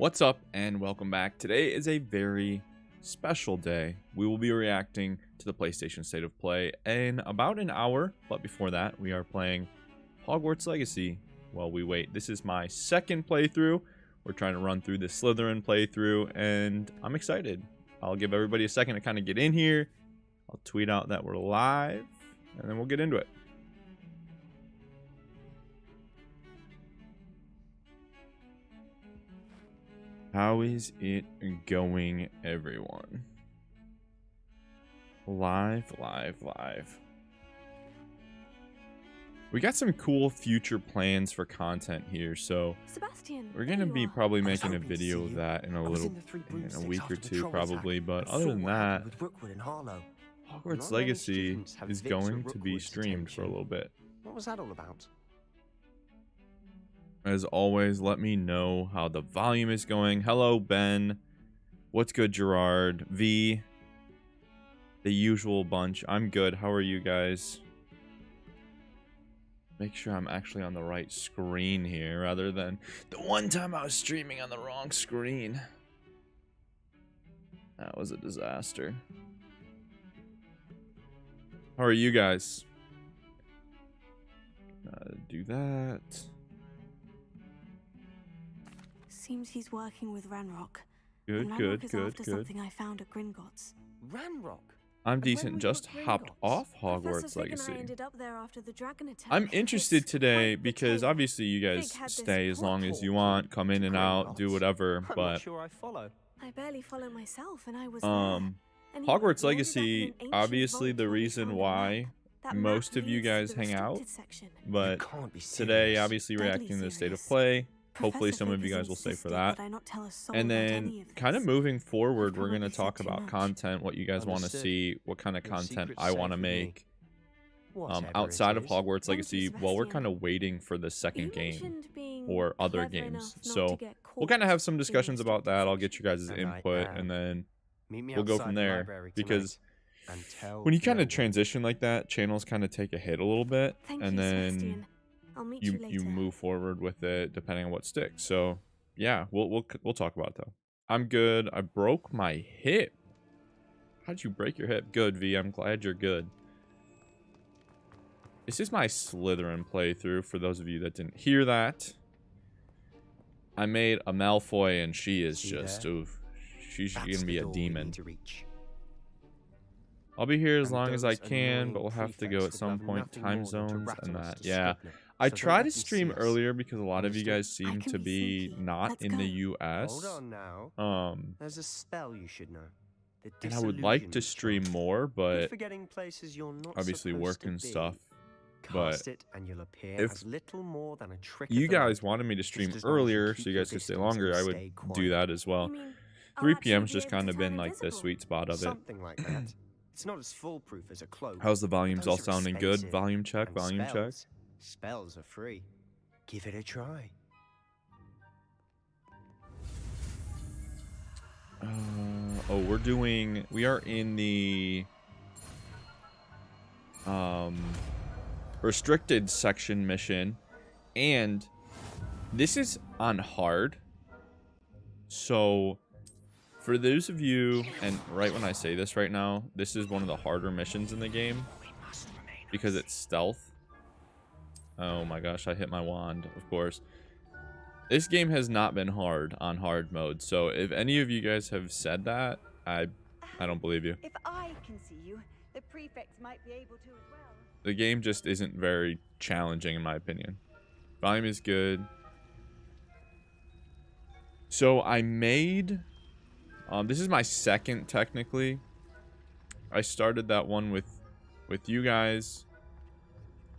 What's up and welcome back. Today is a very special day. We will be reacting to the PlayStation State of Play in about an hour, but before that we are playing Hogwarts Legacy while we wait. This is my second playthrough. We're trying to run through the Slytherin playthrough and I'm excited. I'll give everybody a second to kind of get in here. I'll tweet out that we're live and then we'll get into it. How is it going, everyone? Live. We got some cool future plans for content here, so Sebastian, we're gonna be probably making a video of that in a week or two, probably. But other than that, Hogwarts Legacy is going to be streamed for a little bit. What was that all about? As always, let me know how the volume is going. Hello, Ben. What's good, Gerard? V. The usual bunch. I'm good. How are you guys? Make sure I'm actually on the right screen here rather than the one time I was streaming on the wrong screen. That was a disaster. How are you guys? Do that. Seems he's working with Ranrock. Good. Something I found at Gringotts. Ranrock? I'm decent. Just hopped off Hogwarts Legacy. I'm This interested today quite the because tale. obviously you guys Fig had this stay as long as you Portkey want, come in and out, do Gringotts. whatever, I'm but not sure I follow. I barely follow myself, and I was Hogwarts there. Anyway, we ended up in Legacy, an ancient obviously vault the where we reason found a why map. That most map of you leads to guys the hang out, restricted section. but You can't be today serious. obviously Deadly reacting to the State of serious. Play. Hopefully Professor some of Fig you has guys will stay for insisted that. I not tell a soul And about then any of kind of this. moving forward, we're probably going to said talk too about much. content, what you guys want to Understood. see, what kind of Your content secret's I want to safe with me. make. Whatever Outside it of is. Hogwarts Thank you, Legacy, while we're kind Sebastian. of waiting for the second You game mentioned being or other clever enough games. not to So get we'll caught kind of have some in the discussions about restricted that. I'll get section. your guys' And I input am. and then Meet me we'll go outside from the there, library because tonight and tell when you kind no of transition like that, channels kind of take a hit a little bit, Thank and you, then Sebastian. I'll meet you you later. move forward with it depending on what sticks. So yeah, we'll talk about it though. I'm good. I broke my hip. How'd you break your hip? Good, V. I'm glad you're good. This is my Slytherin playthrough, for those of you that didn't hear that. I made a Malfoy and she is See just, there? oof, she's That's gonna the be a door we demon. need to reach. I'll be here as And long as I those can, annoying but we'll have to go prefects at would some love point. nothing Time more than to zones rattle and us that. to Yeah. Scribner, I so don't tried let to them stream see us. earlier because a lot of you Understood? guys seem can to be be sneaky. not Let's in the go. US. Hold on now. Um, There's a spell you should know. The and I would like to disillusionment stream charm. more, Good but for getting places you're not obviously supposed work to and be. stuff. Cast But it and you'll appear if as little more than a trick you of the guys light. wanted me to stream Just as long as you earlier keep so you your guys could stay distance longer, and I would stay do quiet. that as well. You mean, I'll 3 actually p.m.'s be just able to kind of been turn like the invisible? sweet spot of it. Something like that. It's not as foolproof as a cloak. How's the but volumes all those are sounding good? expensive. Volume check, And volume check. spells are free. Give it a try. Oh, we are in the restricted section mission, and this is on hard. So for those of you, and right when I say this right now, this is one of the harder missions in the game because it's stealth. Oh my gosh, I hit my wand, of course. This game has not been hard on hard mode, so if any of you guys have said that, I don't believe you. If I can see you, the prefects might be able to as well. The game just isn't very challenging in my opinion. Volume is good. So I made, this is my second technically. I started that one with you guys.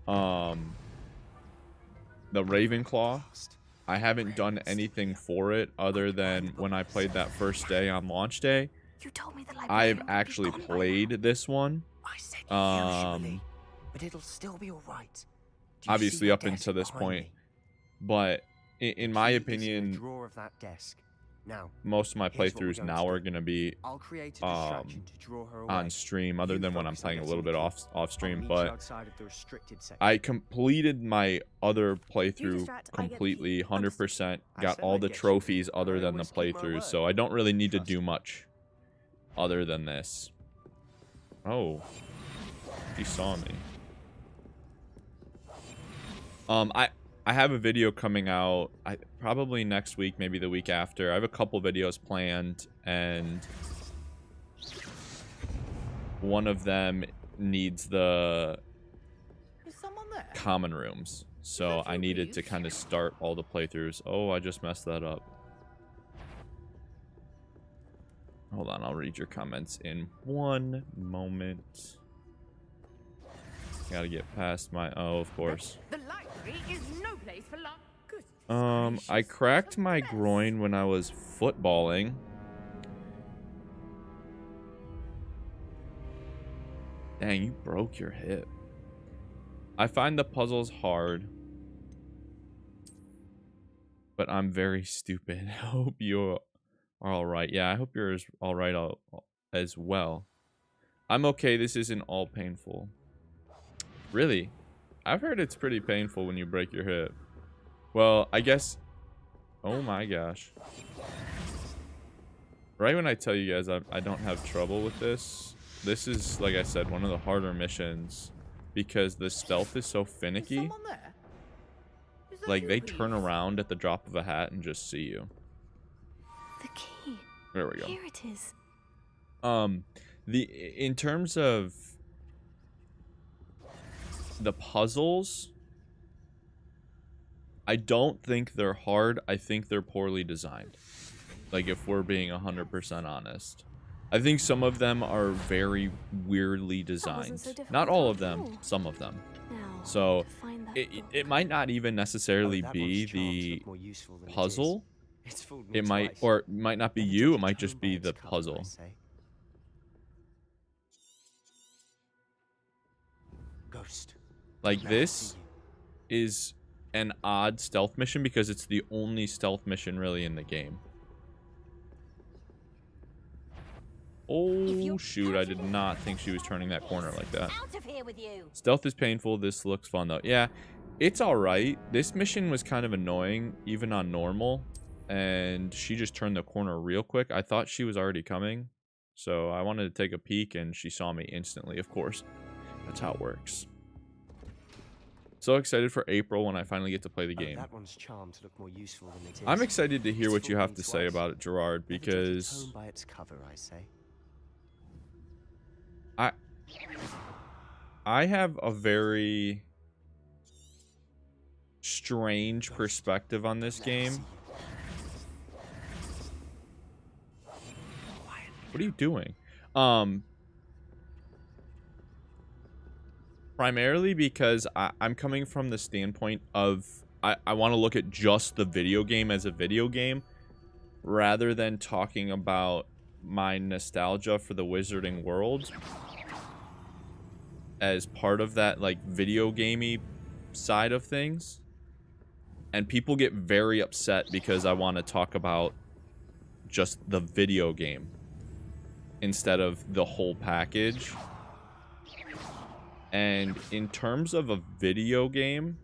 The Ravenclaw. I haven't done anything for it other than when I played that first day on launch day. You told me the I've librarian would be actually gone by played now. this one. I said usually, but it'll still be all right. Obviously up until this point. But in my opinion, drawer of that desk. most of my here's what we're playthroughs going now to are do. going to be I'll create a distraction to draw her away. on stream, other You than when I'm focus on playing a getting little the bit key. off I'll stream. meet you But outside of the restricted section. I completed my other playthrough distract, I get the key. completely, 100%. I Got said all I'd the get you. trophies other I than the always keep my playthroughs, word. so I don't really need to Trust do me. much other than this. Oh, he saw me. I have a video coming out probably next week, maybe the week after. I have a couple videos planned, and one of them needs the Is someone there? common rooms. So I needed to kind of start all the playthroughs. Oh, I just messed that up. Hold on, I'll read your comments in one moment. Gotta get past my... Oh, of course. The library is no place for luck. Good. I cracked my groin when I was footballing. Dang, you broke your hip. I find the puzzles hard, but I'm very stupid. I hope you are all right. Yeah, I hope you're all right as well. I'm okay. This isn't all painful. Really? I've heard it's pretty painful when you break your hip. Well, I guess... Oh my gosh. Right when I tell you guys I don't have trouble with this, this is, like I said, one of the harder missions. Because the stealth is so finicky. Is someone there? Is that Like, you, they please? turn around at the drop of a hat and just see you. The key. There we go. Here it is. In terms of the puzzles, I don't think they're hard. I think they're poorly designed. Like, if we're being 100% honest. I think some of them are very weirdly designed. so difficult Not all of after them, all. some of them. Now, So to find that it book. might not even necessarily that be one's charms the look more useful than it is. puzzle. It's fooled me It might, twice. or it might not be Never you. judge It a might tome just by be its the cover, I puzzle. say. Ghost. Like, Now I this see you. is an odd stealth mission because it's the only stealth mission really in the game. Oh shoot, I did not think she was turning that corner like that. Out of here with you. Stealth is painful. This looks fun though. Yeah, it's alright. This mission was kind of annoying, even on normal. And she just turned the corner real quick. I thought she was already coming. So I wanted to take a peek and she saw me instantly, of course. That's how it works. So excited for April when I finally get to play the game. That one's charmed to look more useful than it is. I'm excited to hear It's what you fooled have me to say twice. about it, Gerard, Never judge a because tome by its cover, I say. I have a very strange perspective on this game. What are you doing? Primarily because I'm coming from the standpoint of I want to look at just the video game as a video game rather than talking about my nostalgia for the Wizarding World as part of that, like, video gamey side of things. And people get very upset because I want to talk about just the video game instead of the whole package. And in terms of a video game,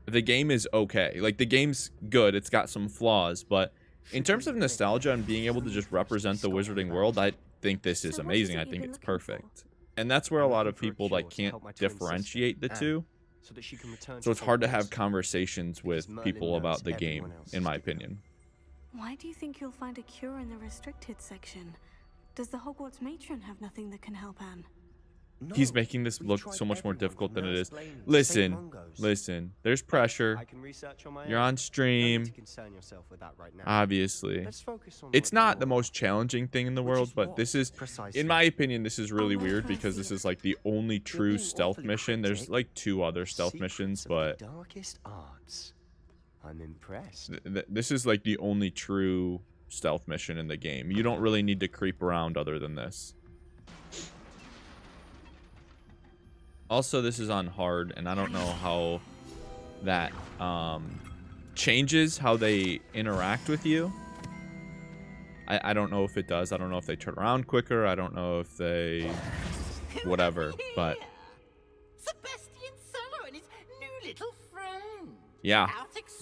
the game is okay. Like, the game's good. It's got some flaws, but in terms of nostalgia and being able to just represent the Wizarding World, I think this is So what amazing. is it I you've think been it's looking for? perfect. And that's where a I'm lot looking of for a people, cure like, to can't help my twin sister, differentiate the Anne, two. so that she can return So to it's hard to have Hogwarts. conversations with Merlin people knows about the game, everyone else in is my given up. opinion. Why do you think you'll find a cure in the restricted section? Does the Hogwarts matron have nothing that can help Anne? He's No, making this we've look tried so much more everyone difficult from than it Nurse is. Blaine to St. Listen, Mungo's. listen. There's pressure. I can research on my You're own. on No need stream, to concern yourself with that right now. obviously. Let's focus on It's what not the you're- most challenging thing in the which world, is but what, this is, precisely? in my opinion, this is really I'll weird let her because see this it. is like the only You're true being stealth awfully mission. There's cryptic. like 2 other stealth Secrets missions, of but the darkest arts. I'm impressed. this is like the only true stealth mission in the game. You don't really need to creep around other than this. Also, this is on hard, and I don't know how that changes how they interact with you. I don't know if it does. I don't know if they turn around quicker. I don't know if they whatever, but Sebastian Solo and his new little friend. yeah.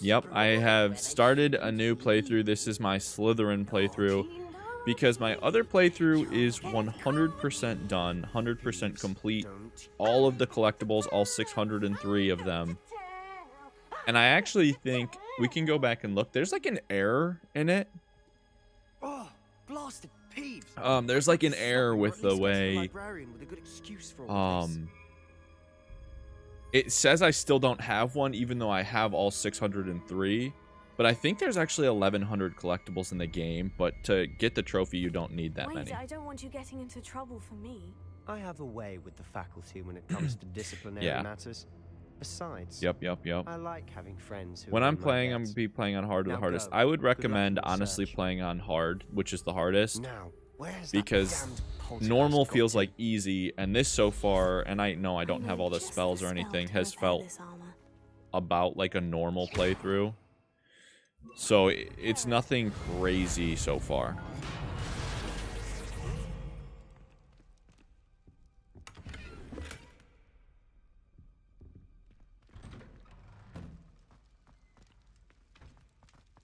Yep, I have started a new playthrough. This is my Slytherin playthrough because my other playthrough is 100% done, 100% complete. All of the collectibles, all 603 of them. And I actually think we can go back and look. There's like an error in it. Oh, blasted peeves. There's like an error with the way it says I still don't have one, even though I have all 603. But I think there's actually 1,100 collectibles in the game. But to get the trophy, you don't need that many. I don't want you getting into trouble for me. I have a way with the faculty when it comes to disciplinary Yeah. matters. Besides, Yep. I like having friends who When are I'm in my playing, I'm debts. going to be playing on hard or the Now hardest. go. I would Good luck recommend, in the honestly, search. playing on hard, which is the hardest. Now, where's that Because damned poltergeist normal got feels to? like easy, and this so far, and I know I don't have all the spells or anything, has felt about like a normal playthrough. So it's nothing crazy so far.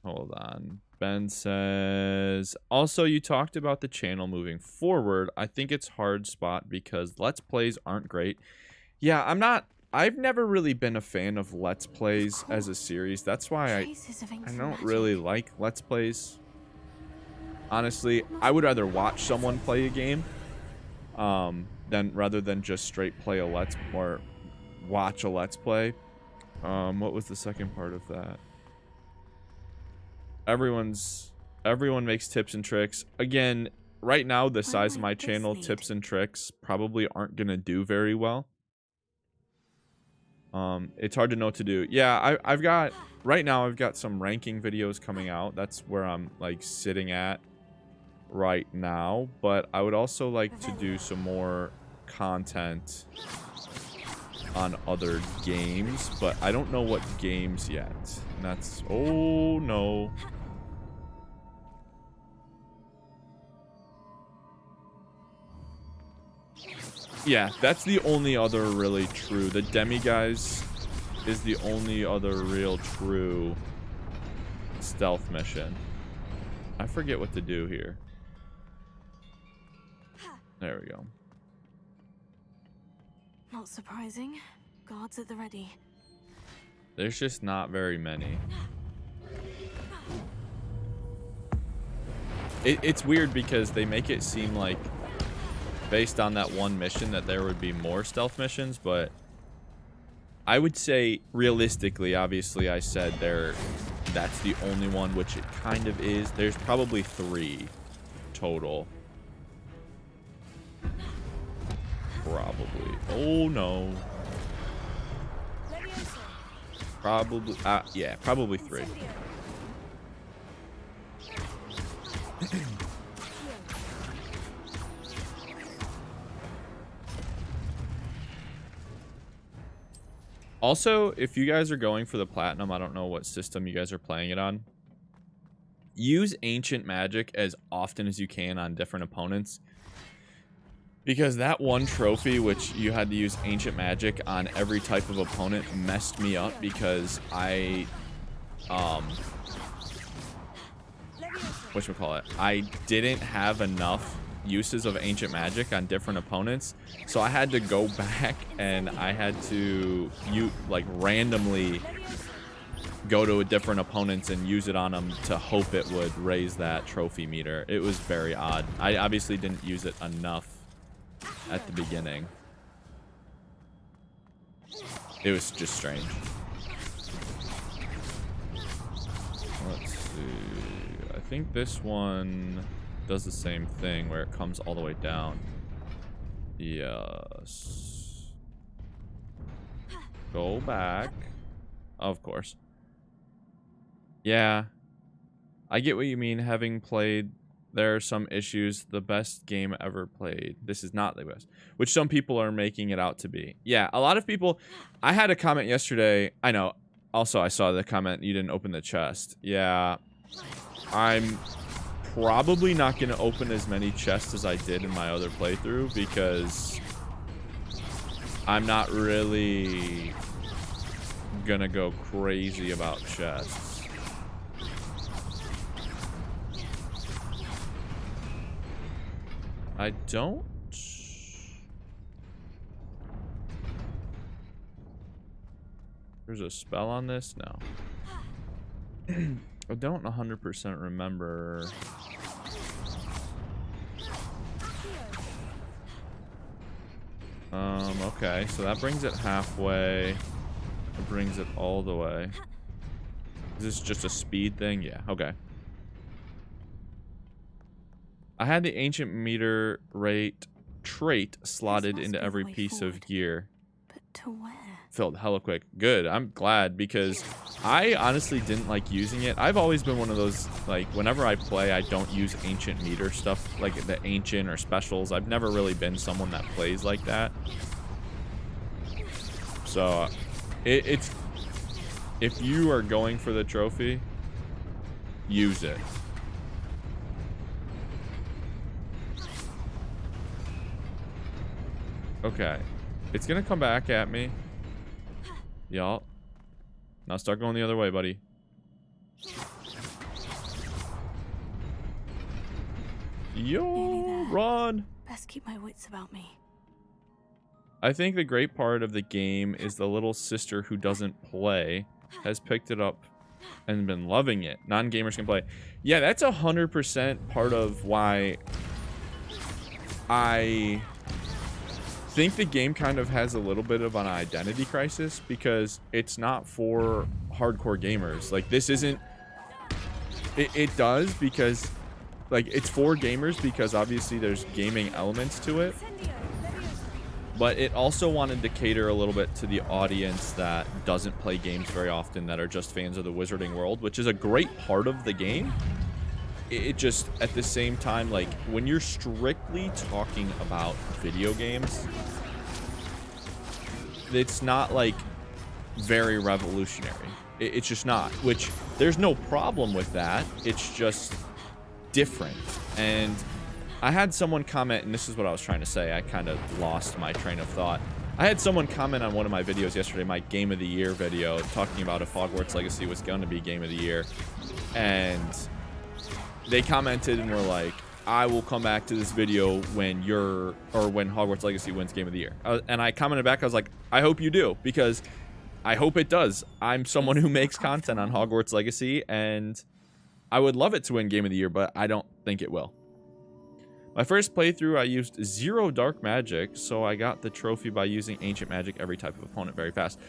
Hold on. Ben says, also, you talked about the channel moving forward. I think it's hard spot because Let's Plays aren't great. Yeah, I've never really been a fan of Let's Plays as a series. That's why I don't really like Let's Plays. Honestly, I would rather watch someone play a game rather than just straight play a watch a Let's Play. What was the second part of that? Everyone makes tips and tricks. Again, right now, the size of my channel, tips and tricks probably aren't gonna do very well. It's hard to know what to do. Yeah, right now I've got some ranking videos coming out. That's where I'm like sitting at right now. But I would also like to do some more content on other games, but I don't know what games yet. And that's, oh no. Yeah, that's the only other really true. The Demiguise is the only other real true stealth mission. I forget what to do here. There we go. Not surprising. Guards at the ready. There's just not very many. It's weird because they make it seem like, based on that one mission, that there would be more stealth missions, but I would say realistically, obviously I said that's the only one, which it kind of is. There's probably 3 total. Probably. Oh no. Probably yeah, probably 3. Also, if you guys are going for the platinum, I don't know what system you guys are playing it on. Use ancient magic as often as you can on different opponents. Because that one trophy, which you had to use ancient magic on every type of opponent, messed me up because I, whatchamacallit, I didn't have enough uses of ancient magic on different opponents, so I had to go back and I had to randomly go to a different opponents and use it on them to hope it would raise that trophy meter. It was very odd. I obviously didn't use it enough at the beginning. It was just strange. Let's see. I think this one does the same thing where it comes all the way down. Yes. Go back. Of course. Yeah. I get what you mean. Having played, there are some issues. The best game ever played. This is not the best, which some people are making it out to be. Yeah, a lot of people. I had a comment yesterday. I know. Also, I saw the comment, you didn't open the chest. Yeah. I'm probably not going to open as many chests as I did in my other playthrough because I'm not really gonna go crazy about chests. I don't. There's a spell on this? No. I don't 100% remember. Okay, so that brings it halfway. It brings it all the way. Is this just a speed thing? Yeah, okay. I had the ancient meter rate trait slotted into every piece of gear. But to where? Filled hella quick. Good. I'm glad because I honestly didn't like using it. I've always been one of those, like, whenever I play, I don't use ancient meter stuff, like the ancient or specials. I've never really been someone that plays like that. So, it's... If you are going for the trophy, use it. Okay. It's gonna come back at me. Y'all. Now start going the other way, buddy. Yo, run! Best keep my wits about me. I think the great part of the game is the little sister who doesn't play has picked it up and been loving it. Non-gamers can play. Yeah, that's 100% part of why I think the game kind of has a little bit of an identity crisis because it's not for hardcore gamers. Like, this isn't... It does because... Like, it's for gamers because obviously there's gaming elements to it. But it also wanted to cater a little bit to the audience that doesn't play games very often, that are just fans of the wizarding world, which is a great part of the game. It just, at the same time, like, when you're strictly talking about video games, it's not, like, very revolutionary. It's just not, which there's no problem with that. It's just different. And I had someone comment, and this is what I was trying to say. I kind of lost my train of thought. I had someone comment on one of my videos yesterday, my Game of the Year video, talking about if Hogwarts Legacy was going to be Game of the Year. And they commented and were like, I will come back to this video when when Hogwarts Legacy wins Game of the Year. And I commented back, I was like, I hope you do, because I hope it does. I'm someone who makes content on Hogwarts Legacy, and I would love it to win Game of the Year, but I don't think it will. My first playthrough, I used 0 dark magic, so I got the trophy by using ancient magic every type of opponent very fast.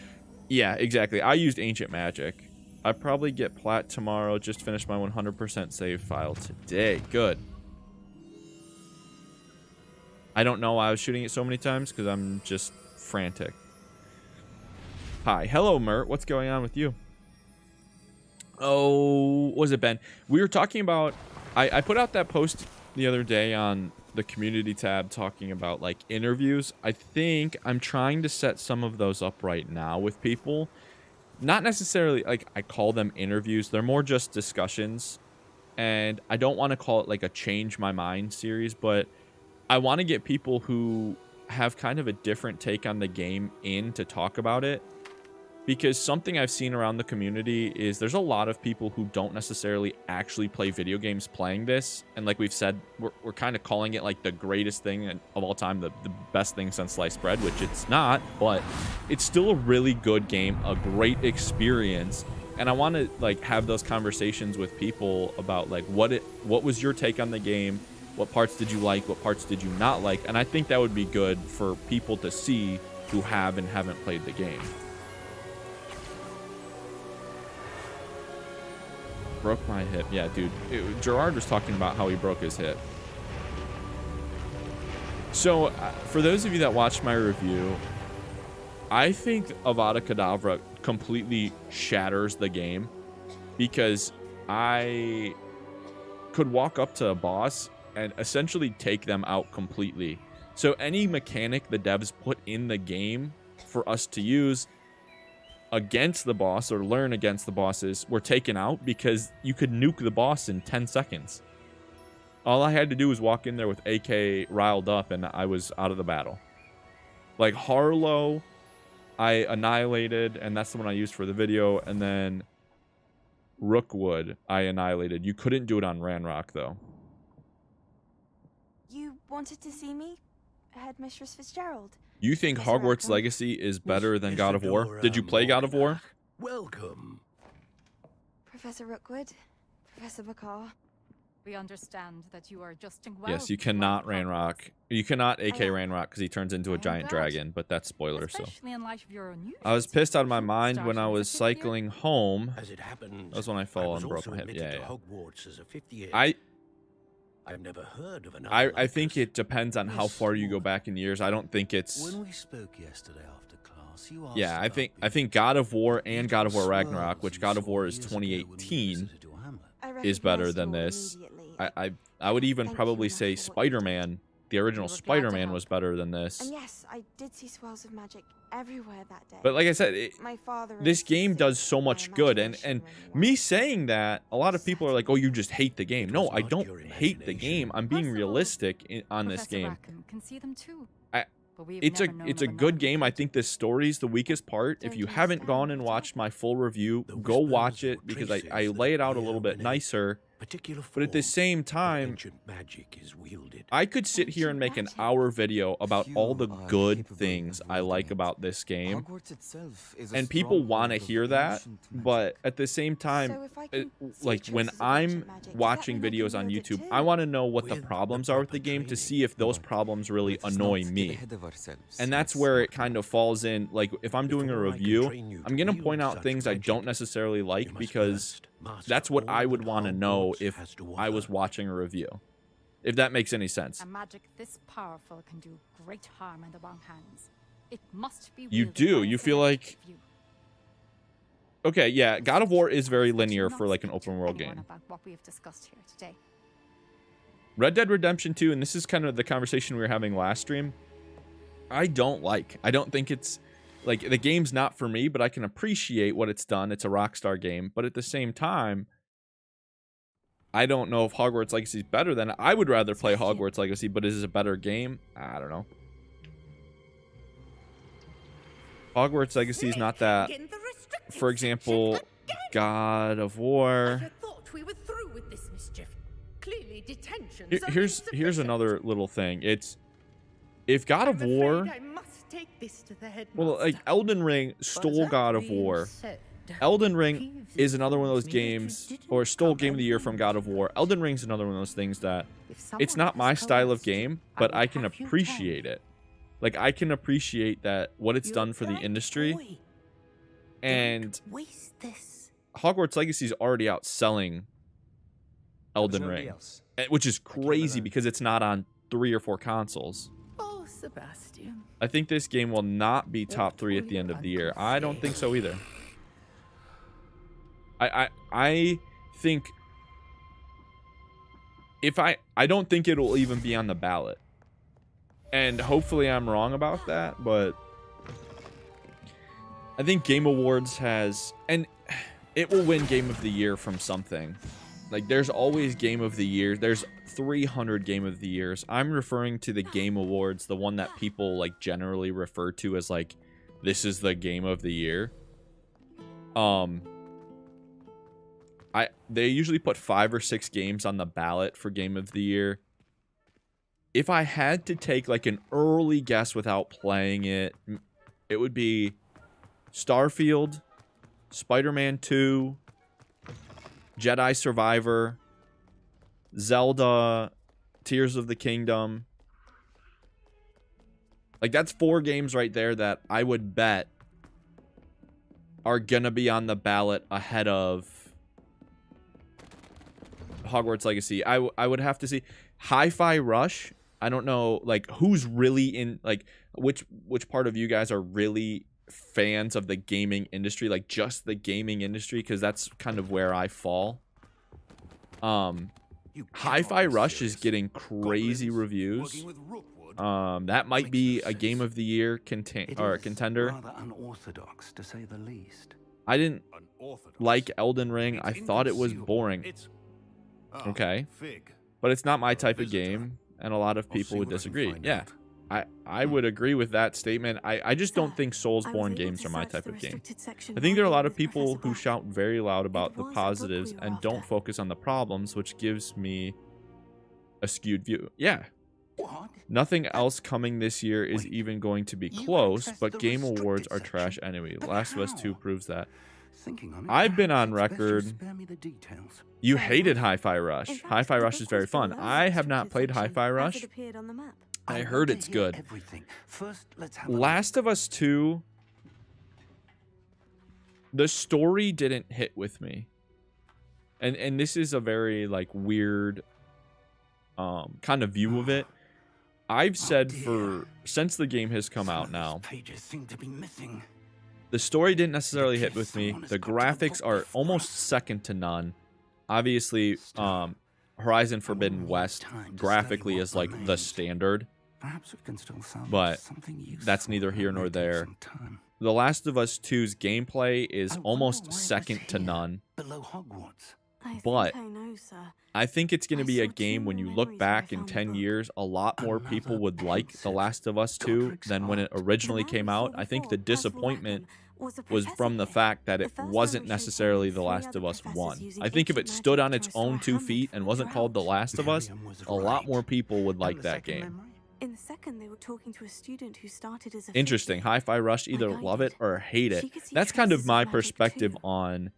Yeah, exactly. I used ancient magic. I probably get plat tomorrow. Just finished my 100% save file today. Good. I don't know why I was shooting it so many times, because I'm just frantic. Hi. Hello, Mert. What's going on with you? Oh, what was it, Ben? We were talking about... I put out that post the other day on the community tab talking about, like, interviews. I think I'm trying to set some of those up right now with people. Not necessarily, like, I call them interviews. They're more just discussions. And I don't want to call it, like, a change my mind series, but I want to get people who have kind of a different take on the game in to talk about it. Because something I've seen around the community is there's a lot of people who don't necessarily actually play video games playing this. And like we've said, we're kind of calling it like the greatest thing of all time, the best thing since sliced bread, which it's not, but it's still a really good game, a great experience. And I want to like have those conversations with people about like what was your take on the game? What parts did you like? What parts did you not like? And I think that would be good for people to see who have and haven't played the game. Broke my hip. Yeah, dude. Gerard was talking about how he broke his hip. So, for those of you that watched my review, I think Avada Kedavra completely shatters the game because I could walk up to a boss and essentially take them out completely. So, any mechanic the devs put in the game for us to use against the boss or learn against the bosses were taken out because you could nuke the boss in 10 seconds. All I had to do was walk in there with AK riled up, and I was out of the battle. Like, Harlow, I annihilated, and that's the one I used for the video, and then Rookwood, I annihilated. You couldn't do it on Ranrock, though. You wanted to see me? Headmistress Fitzgerald. You think Hogwarts Legacy is better than God of War? Did you play God of War? Welcome. Professor Rookwood, Professor Bakar. We understand that you are adjusting well. Yes, you cannot Ranrock. You cannot AK Ranrock because he turns into a giant dragon, but that's spoiler, so. Especially in light of your own I was pissed out of my mind when I was cycling home. As it happens, That was when I fell and broke my hip. admitted Yeah, to yeah. Hogwarts as a 50-year. I've never heard of an. I think it depends on how far you go back in years. I don't think it's. When we spoke yesterday after class, you asked Yeah, about I think God of War and God of War Ragnarok, which God of War is 2018, is better than this. I would even probably say Spider-Man, the original Spider-Man, was better than this. And yes, I did see swirls of magic everywhere that day. But like I said, My father this game does so my much good, and imagination me really saying that, a lot of people are like, "Oh, you just hate the game." No, I don't hate the game. I'm being realistic on this game. Can see them too. It's a good game. I think the story's the weakest part. If you haven't gone and watched my full review, go watch it because I lay it out a little bit nicer. But at the same time, I could sit here and make an hour video about all the good things I like about this game. And people want to hear that, but at the same time, like when I'm watching videos on YouTube, I want to know what the problems are with the game to see if those problems really annoy me. And that's where it kind of falls in. Like if I'm doing a review, I'm going to point out things I don't necessarily like because that's what I would want to know if I was watching a review. If that makes any sense. A magic this powerful can do great harm in the wrong hands. It must be You do. You feel like... Okay, yeah, God of War is very linear for like an open world game. About what we have discussed here today. Red Dead Redemption 2, and this is kind of the conversation we were having last stream, I don't think it's... Like, the game's not for me, but I can appreciate what it's done. It's a Rockstar game. But at the same time, I don't know if Hogwarts Legacy is better than it. I would rather play Hogwarts Legacy, but is it a better game? I don't know. Hogwarts Legacy is not that... For example, God of War... I thought we were through with this mischief. Clearly detention. Here's another little thing. It's... If God of War... Take this to the well, like Elden Ring stole God of War. Elden Ring is another one of those games, or stole Game of the Year from God of War. Elden Ring's another one of those things that it's not my style of game, but I can appreciate it. Like I can appreciate that what it's done for the industry. And Hogwarts Legacy is already outselling Elden Ring, which is crazy because it's not on 3 or 4 consols. Oh, Sebastian. I think this game will not be top 3 at the end of the year. I don't think so either. I think if I don't think it'll even be on the ballot. And hopefully I'm wrong about that, but I think Game Awards has, and it will win Game of the Year from something. Like there's always Game of the Year. There's 300 Game of the Years. I'm referring to the Game Awards, the one that people like generally refer to as like this is the Game of the Year. They usually put 5 or 6 games on the ballot for Game of the Year. If I had to take like an early guess without playing it, it would be Starfield, Spider-Man 2, Jedi Survivor, Zelda, Tears of the Kingdom. Like that's 4 games right there that I would bet are gonna be on the ballot ahead of Hogwarts Legacy. I would have to see Hi-Fi Rush. I don't know like who's really in like which part of you guys are really fans of the gaming industry, like just the gaming industry, because that's kind of where I fall. Hi-Fi Rush is getting crazy reviews. That might be a Game of the Year contender. Rather unorthodox, to say the least. I didn't like Elden Ring. I thought it was boring. Okay. but it's not my type of game, and a lot of people would disagree. Yeah, I would agree with that statement. I just don't think Soulsborne games are my type of game. I think there are a lot of people who shout very loud about the positives and don't focus on the problems, which gives me a skewed view. Yeah. Nothing else coming this year is even going to be close, but Game Awards are trash anyway. Last of Us 2 proves that. I've been on record. You hated Hi-Fi Rush. Hi-Fi Rush is very fun. I have not played Hi-Fi Rush. I heard it's good. Last of Us 2, the story didn't hit with me. And this is a very like weird kind of view of it. I've said since the game has come out now, the story didn't necessarily hit with me. The graphics are almost second to none. Obviously, Horizon Forbidden West graphically is like the standard, but that's neither here nor there. The Last of Us 2's gameplay is almost second to none, but I think it's going to be a game when you look back in 10 years, a lot more people would like The Last of Us 2 than when it originally came out. I think the disappointment was from the fact that it wasn't necessarily The Last of Us 1. I think if it stood on its own 2 feet and wasn't called The Last of Us, a lot more people would like that game. In the second, they were talking to a student who started as a Interesting. Hi-Fi Rush either love it or hate it. That's kind of my perspective on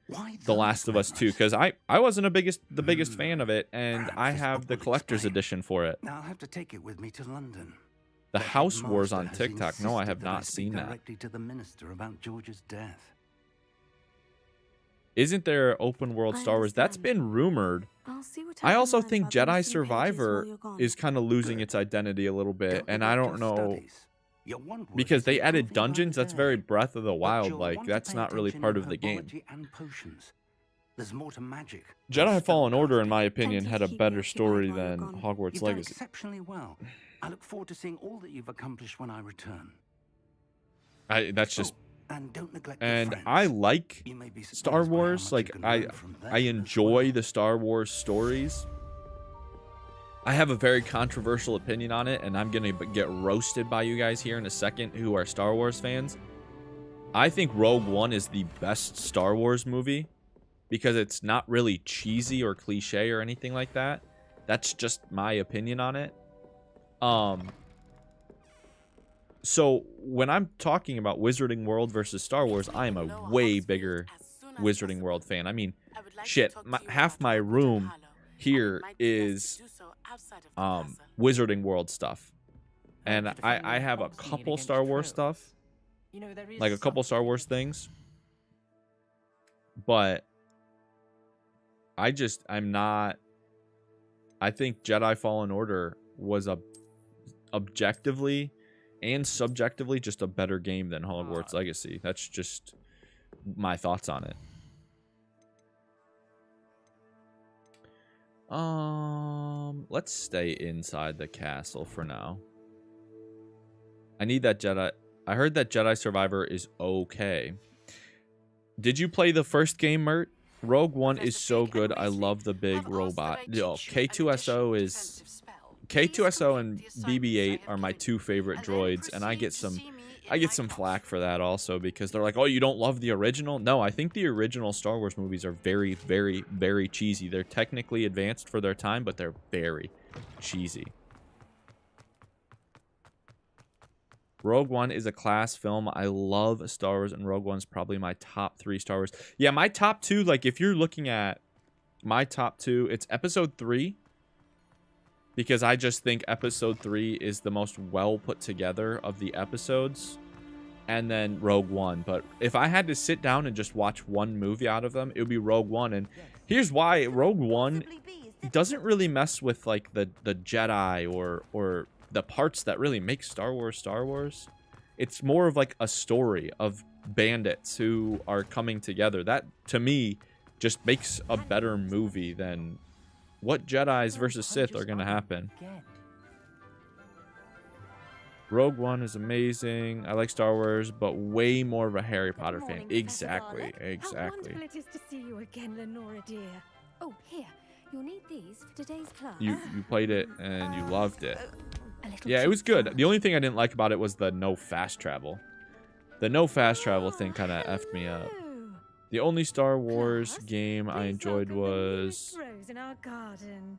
The Last of Us 2, because I wasn't the biggest fan of it, and I have the collector's edition for it. Now I'll have to take it with me to London. The House Wars on TikTok. No, I have not seen that. Directly to the minister about George's death. Isn't there open world Star Wars? That's been rumored. I also think Jedi Survivor is kind of losing its identity a little bit, and I don't know, because they added dungeons. That's very Breath of the Wild like. That's not really part of the game. There's more to magic. Jedi Fallen Order, in my opinion, had a better story than Hogwarts Legacy. Exceptionally well. I look forward to seeing all that you've accomplished when I return. That's just. And don't neglect And I like Star Wars. Like I enjoy the Star Wars stories. I have a very controversial opinion on it, and I'm gonna get roasted by you guys here in a second who are Star Wars fans. I think Rogue One is the best Star Wars movie because it's not really cheesy or cliche or anything like that. That's just my opinion on it. So when I'm talking about Wizarding World versus Star Wars, I am a way bigger Wizarding World fan. I mean, shit, half my room here is Wizarding World stuff. And I have a couple Star Wars stuff. Like a couple Star Wars things. But I'm not... I think Jedi Fallen Order was objectively and subjectively just a better game than Hogwarts Legacy. That's just my thoughts on it. Let's stay inside the castle for now. I need that Jedi. I heard that Jedi Survivor is okay. Did you play the first game, Mert? Rogue One is so good. I love the big robot. Yo, K2SO and BB-8 are my 2 favorite droids, and I get some flack for that also, because they're like, "Oh, you don't love the original?" No, I think the original Star Wars movies are very, very, very cheesy. They're technically advanced for their time, but they're very cheesy. Rogue One is a class film. I love Star Wars, and Rogue One's probably my top 3 Star Wars. Yeah, my top 2, like if you're looking at my top 2, it's Episode 3. Because I just think Episode 3 is the most well put together of the episodes. And then Rogue One. But if I had to sit down and just watch one movie out of them, it would be Rogue One. And here's why. Rogue One doesn't really mess with like the Jedi or the parts that really make Star Wars Star Wars. It's more of like a story of bandits who are coming together. That, to me, just makes a better movie than what Jedis versus Sith are going to happen. Rogue One is amazing. I like Star Wars, but way more of a Harry Potter fan. Exactly. How wonderful it is to see you again, Lenora dear. Oh, here. You'll need these for today's class. You played it and you loved it. A little Yeah, it was treat good. for The only thing I didn't like about it was the no fast travel. The no fast travel thing kind of effed me up. The only Star Wars Class, game I please enjoyed welcome the newest was... rose in our garden.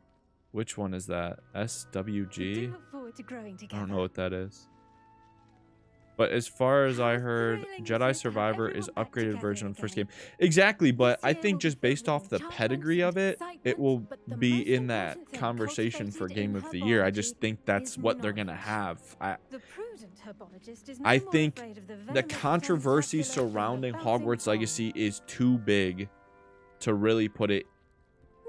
Which one is that? We SWG? do look forward to growing I together. don't know what that is. But as far as I How heard, thrilling is Jedi it to have Survivor is everyone back upgraded together version of the first again? game. Exactly, but This I year think will just be based filled off with the enchantments pedigree of and it, it excitement, will but the be most in that important thing conversation for cultivated in Game of the Year. I just herbology think that's is what they're going to knowledge. have. The prudent herbologist is no I more think afraid of the the venomous controversy tentacular surrounding thing of Hogwarts bouncing Legacy is too big to really put it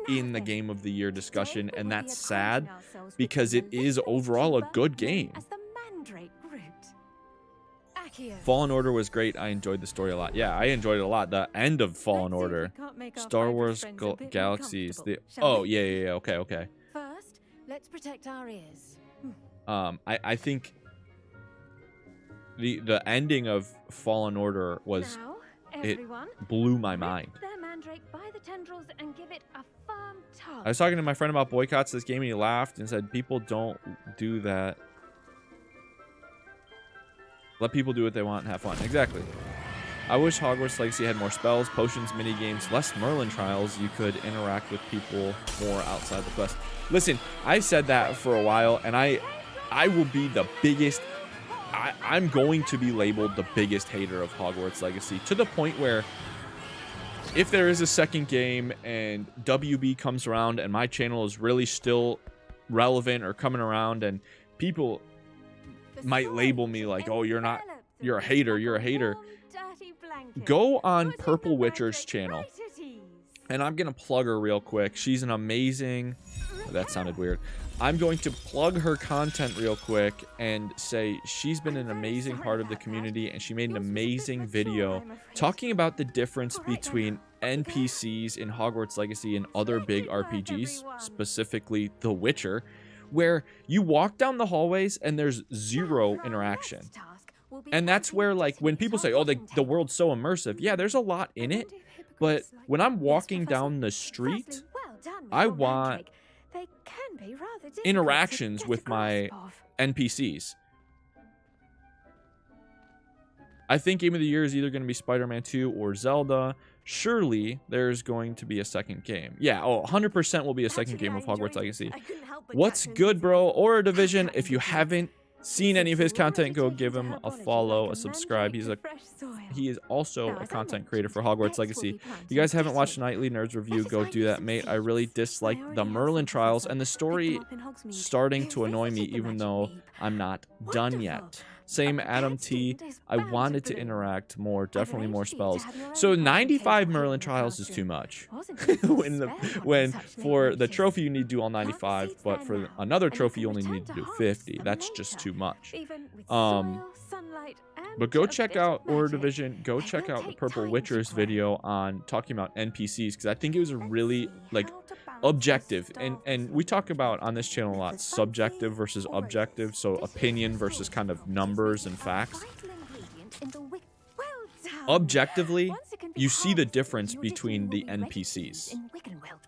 in the Nothing. Game of the Year discussion, Today and we will be that's sad acquainting ourselves with because the it is malevolent overall a tuber good known game. as the mandrake root. Accio. Fallen Order was great. I enjoyed the story a lot. Yeah, I enjoyed it a lot. The end of Fallen Let's see if we Order. can't make our Star fibrous Wars friends a bit more Galaxies. comfortable, The shall oh we? yeah. Okay. First, let's protect our ears. I think the ending of Fallen Order was Now, it everyone, blew my rip mind. their mandrake by the tendrils and give it a firm tug. I was talking to my friend about boycotts this game and he laughed and said people don't do that. Let people do what they want and have fun. Exactly. I wish Hogwarts Legacy had more spells, potions, minigames, less Merlin trials. You could interact with people more outside the quest. Listen, I said that for a while, and I will be the biggest... I'm going to be labeled the biggest hater of Hogwarts Legacy, to the point where if there is a second game and WB comes around and my channel is really still relevant or coming around and people might label me like, oh, you're a hater. Go on Purple Witcher's channel. And I'm going to plug her real quick. She's an amazing... That sounded weird. I'm going to plug her content real quick and say she's been an amazing part of the community, and she made an amazing video talking about the difference between NPCs in Hogwarts Legacy and other big RPGs, specifically The Witcher, where you walk down the hallways and there's zero interaction. And that's where, like, when people say, oh, the world's so immersive, yeah, there's a lot in it, but when I'm walking down the street, I want interactions with my NPCs. I think Game of the Year is either going to be Spider-Man 2 or Zelda. Surely there's going to be a second game. Yeah, 100% will be a second game of Hogwarts Legacy. What's good, bro? Or a Division. If you haven't seen any of his content, go give him a follow, a subscribe. He is also a content creator for Hogwarts Legacy. You guys haven't watched Nightly Nerds Review, go do that, mate. I really dislike the Merlin trials and the story starting to annoy me, even though I'm not done yet. Same Adam T. I wanted to interact more, definitely more spells. So 95 Merlin trials is too much. when for the trophy you need to do all 95, but for another trophy you only need to do 50. That's just too much. But go check out Order Division. Go check out the Purple Witcher's video on talking about NPCs, because I think it was a really, like, objective. And we talk about on this channel a lot subjective versus objective, so opinion versus kind of numbers and facts. Objectively, you see the difference between the NPCs.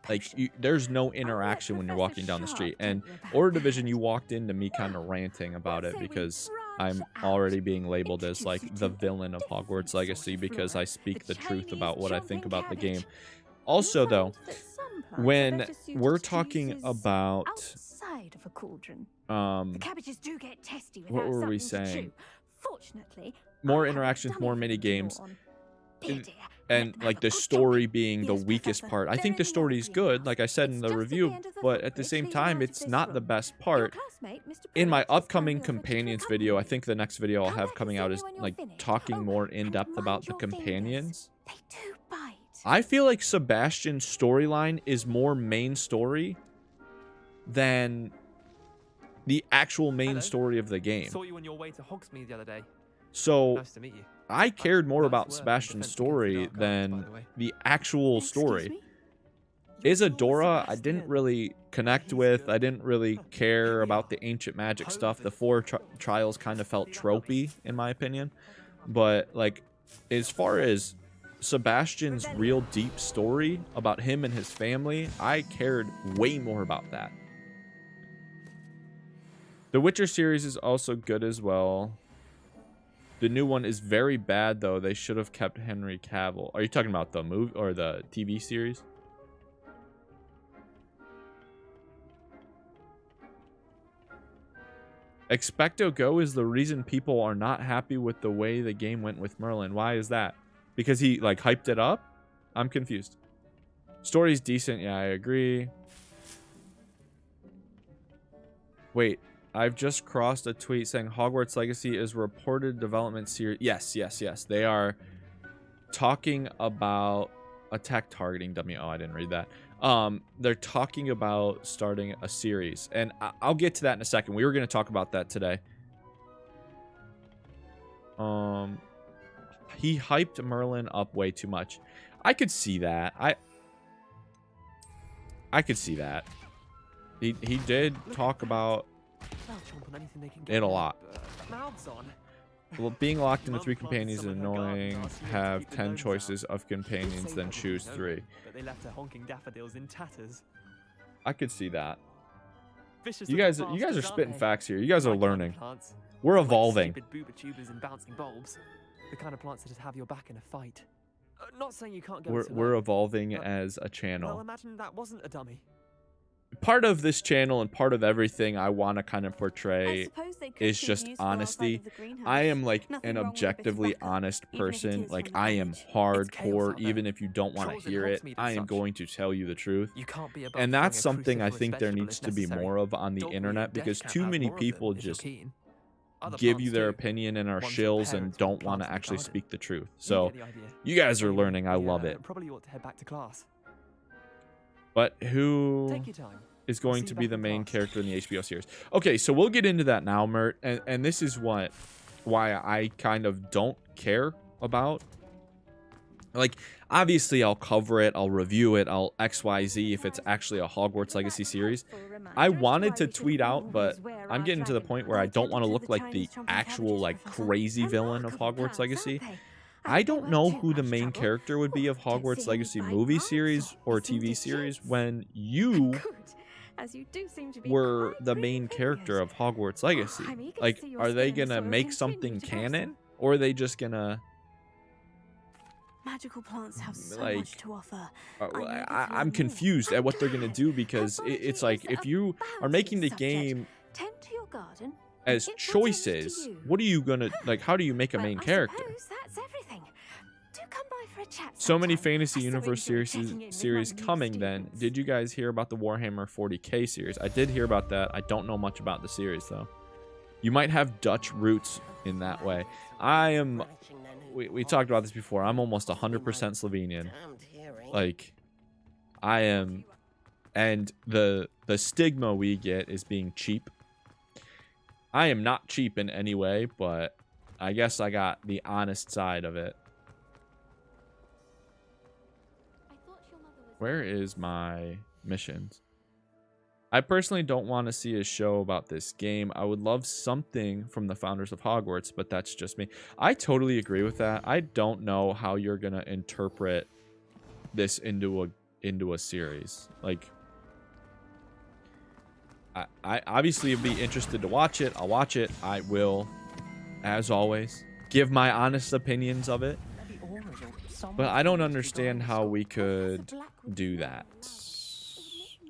Like, there's no interaction when you're walking down the street. And Order Division, you walked into me kind of ranting about it because I'm already being labeled as, like, the villain of Hogwarts Legacy because I speak the truth about what I think about the game. Also, though, when we're talking about what were we saying? More interactions, more mini games, and like the story being the weakest part. I think the story's good, like I said in the review, but at the same time, it's not the best part. In my upcoming companions video, I think the next video I'll have coming out is like talking more in depth about the companions. I feel like Sebastian's storyline is more main story than the actual main story of the game. Saw you on your way to Hogsmeade the other day. So Nice to meet you. I cared more about Sebastian's story than the actual story. Isadora, I didn't really connect with. I didn't really care about the ancient magic stuff. The four trials kind of felt tropey, in my opinion. But, like, as far as Sebastian's real deep story about him and his family, I cared way more about that. The Witcher series is also good as well. The new one is very bad, though. They should have kept Henry Cavill. Are you talking about the movie or the TV series? Expecto Go is the reason people are not happy with the way the game went with Merlin. Why is that? Because he, like, hyped it up? I'm confused. Story's decent. Yeah, I agree. Wait. I've just crossed a tweet saying Hogwarts Legacy is reported development series. Yes, yes, yes. They are talking about attack targeting dummy. Oh, I didn't read that. They're talking about starting a series. And I'll get to that in a second. We were going to talk about that today. He hyped Merlin up way too much. I could see that. I could see that. He did talk about it a lot. Well, being locked into 3 companions is annoying. Have 10 choices of companions, then choose 3. But they left her honking daffodils in tatters. I could see that. You guys are spitting facts here. You guys are learning. We're evolving. And bouncing bulbs. The kind of plants that just have your back in a fight. Not saying you can't go. We're evolving as a channel. Well, imagine that wasn't a dummy. Part of this channel and part of everything I want to kind of portray is just honesty. I am like an objectively honest person. Like, I am hardcore. Even if you don't want to hear it, I am going to tell you the truth. And that's something I think there needs to be more of on the internet, because too many people just give you their opinion and are shills and don't want to actually speak the truth. So you guys are learning. I love it. Probably ought to head back to class. But who is going to be the main character in the HBO series? Okay, so we'll get into that now, Mert. And this is why I kind of don't care about. Like, obviously, I'll cover it. I'll review it. I'll XYZ if it's actually a Hogwarts Legacy series. I wanted to tweet out, but I'm getting to the point where I don't want to look like the actual, like, crazy villain of Hogwarts Legacy. I don't know who the main character would be of Hogwarts Legacy movie series or TV series when you were the main character of Hogwarts Legacy. Like, are they gonna make something canon, or are they just gonna... Magical plants have so like, much to offer. I'm confused at what they're gonna do, because it's like, if you are making the game as choices, what are you gonna, like, how do you make a main character? So many fantasy universe series coming then. Did you guys hear about the Warhammer 40k series? I did hear about that. I don't know much about the series though. You might have Dutch roots in that way. I am, we talked about this before, I'm almost 100% Slovenian. Like, I am, and the stigma we get is being cheap. I am not cheap in any way, but I guess I got the honest side of it. Where is my missions? I personally don't want to see a show about this game. I would love something from the founders of Hogwarts, but that's just me. I totally agree with that. I don't know how you're going to interpret this into a series. Like, I obviously would be interested to watch it. I'll watch it. I will, as always, give my honest opinions of it. But I don't understand how we could do that.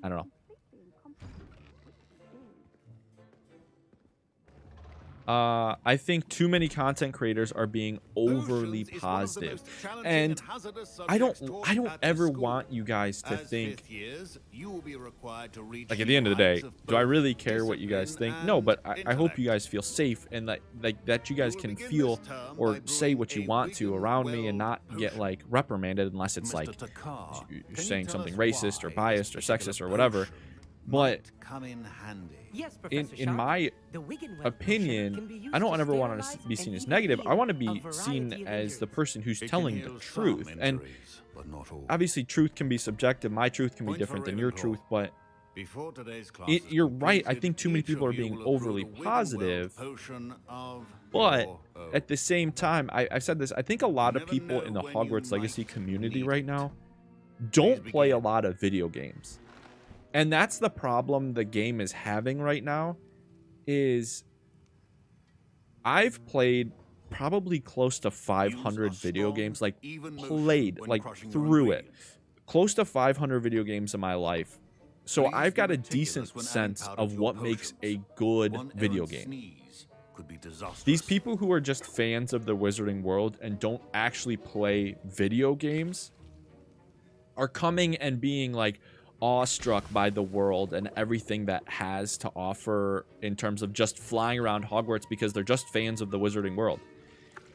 I don't know. I think too many content creators are being overly positive, and I don't ever want you guys to think, like, at the end of the day, do I really care what you guys think? No, but I hope you guys feel safe, and like that you guys can feel or say what you want to around me and not get, like, reprimanded unless it's like you're saying something racist or biased or sexist or whatever. But in my opinion, I don't ever want to be seen as negative. I want to be seen as the person who's telling the truth. And obviously truth can be subjective. My truth can be different than your truth. But Before today's class you're right. I think too many people are being overly positive. But at the same time, I've said this, I think a lot of people in the Hogwarts Legacy community right now don't play a lot of video games. And that's the problem the game is having right now, is I've played probably close to 500 video games, like played, like through it. Close to 500 video games in my life. So I've got a decent sense of what makes a good video game. These people who are just fans of the Wizarding World and don't actually play video games are coming and being like awestruck by the world and everything that has to offer in terms of just flying around Hogwarts because they're just fans of the Wizarding World.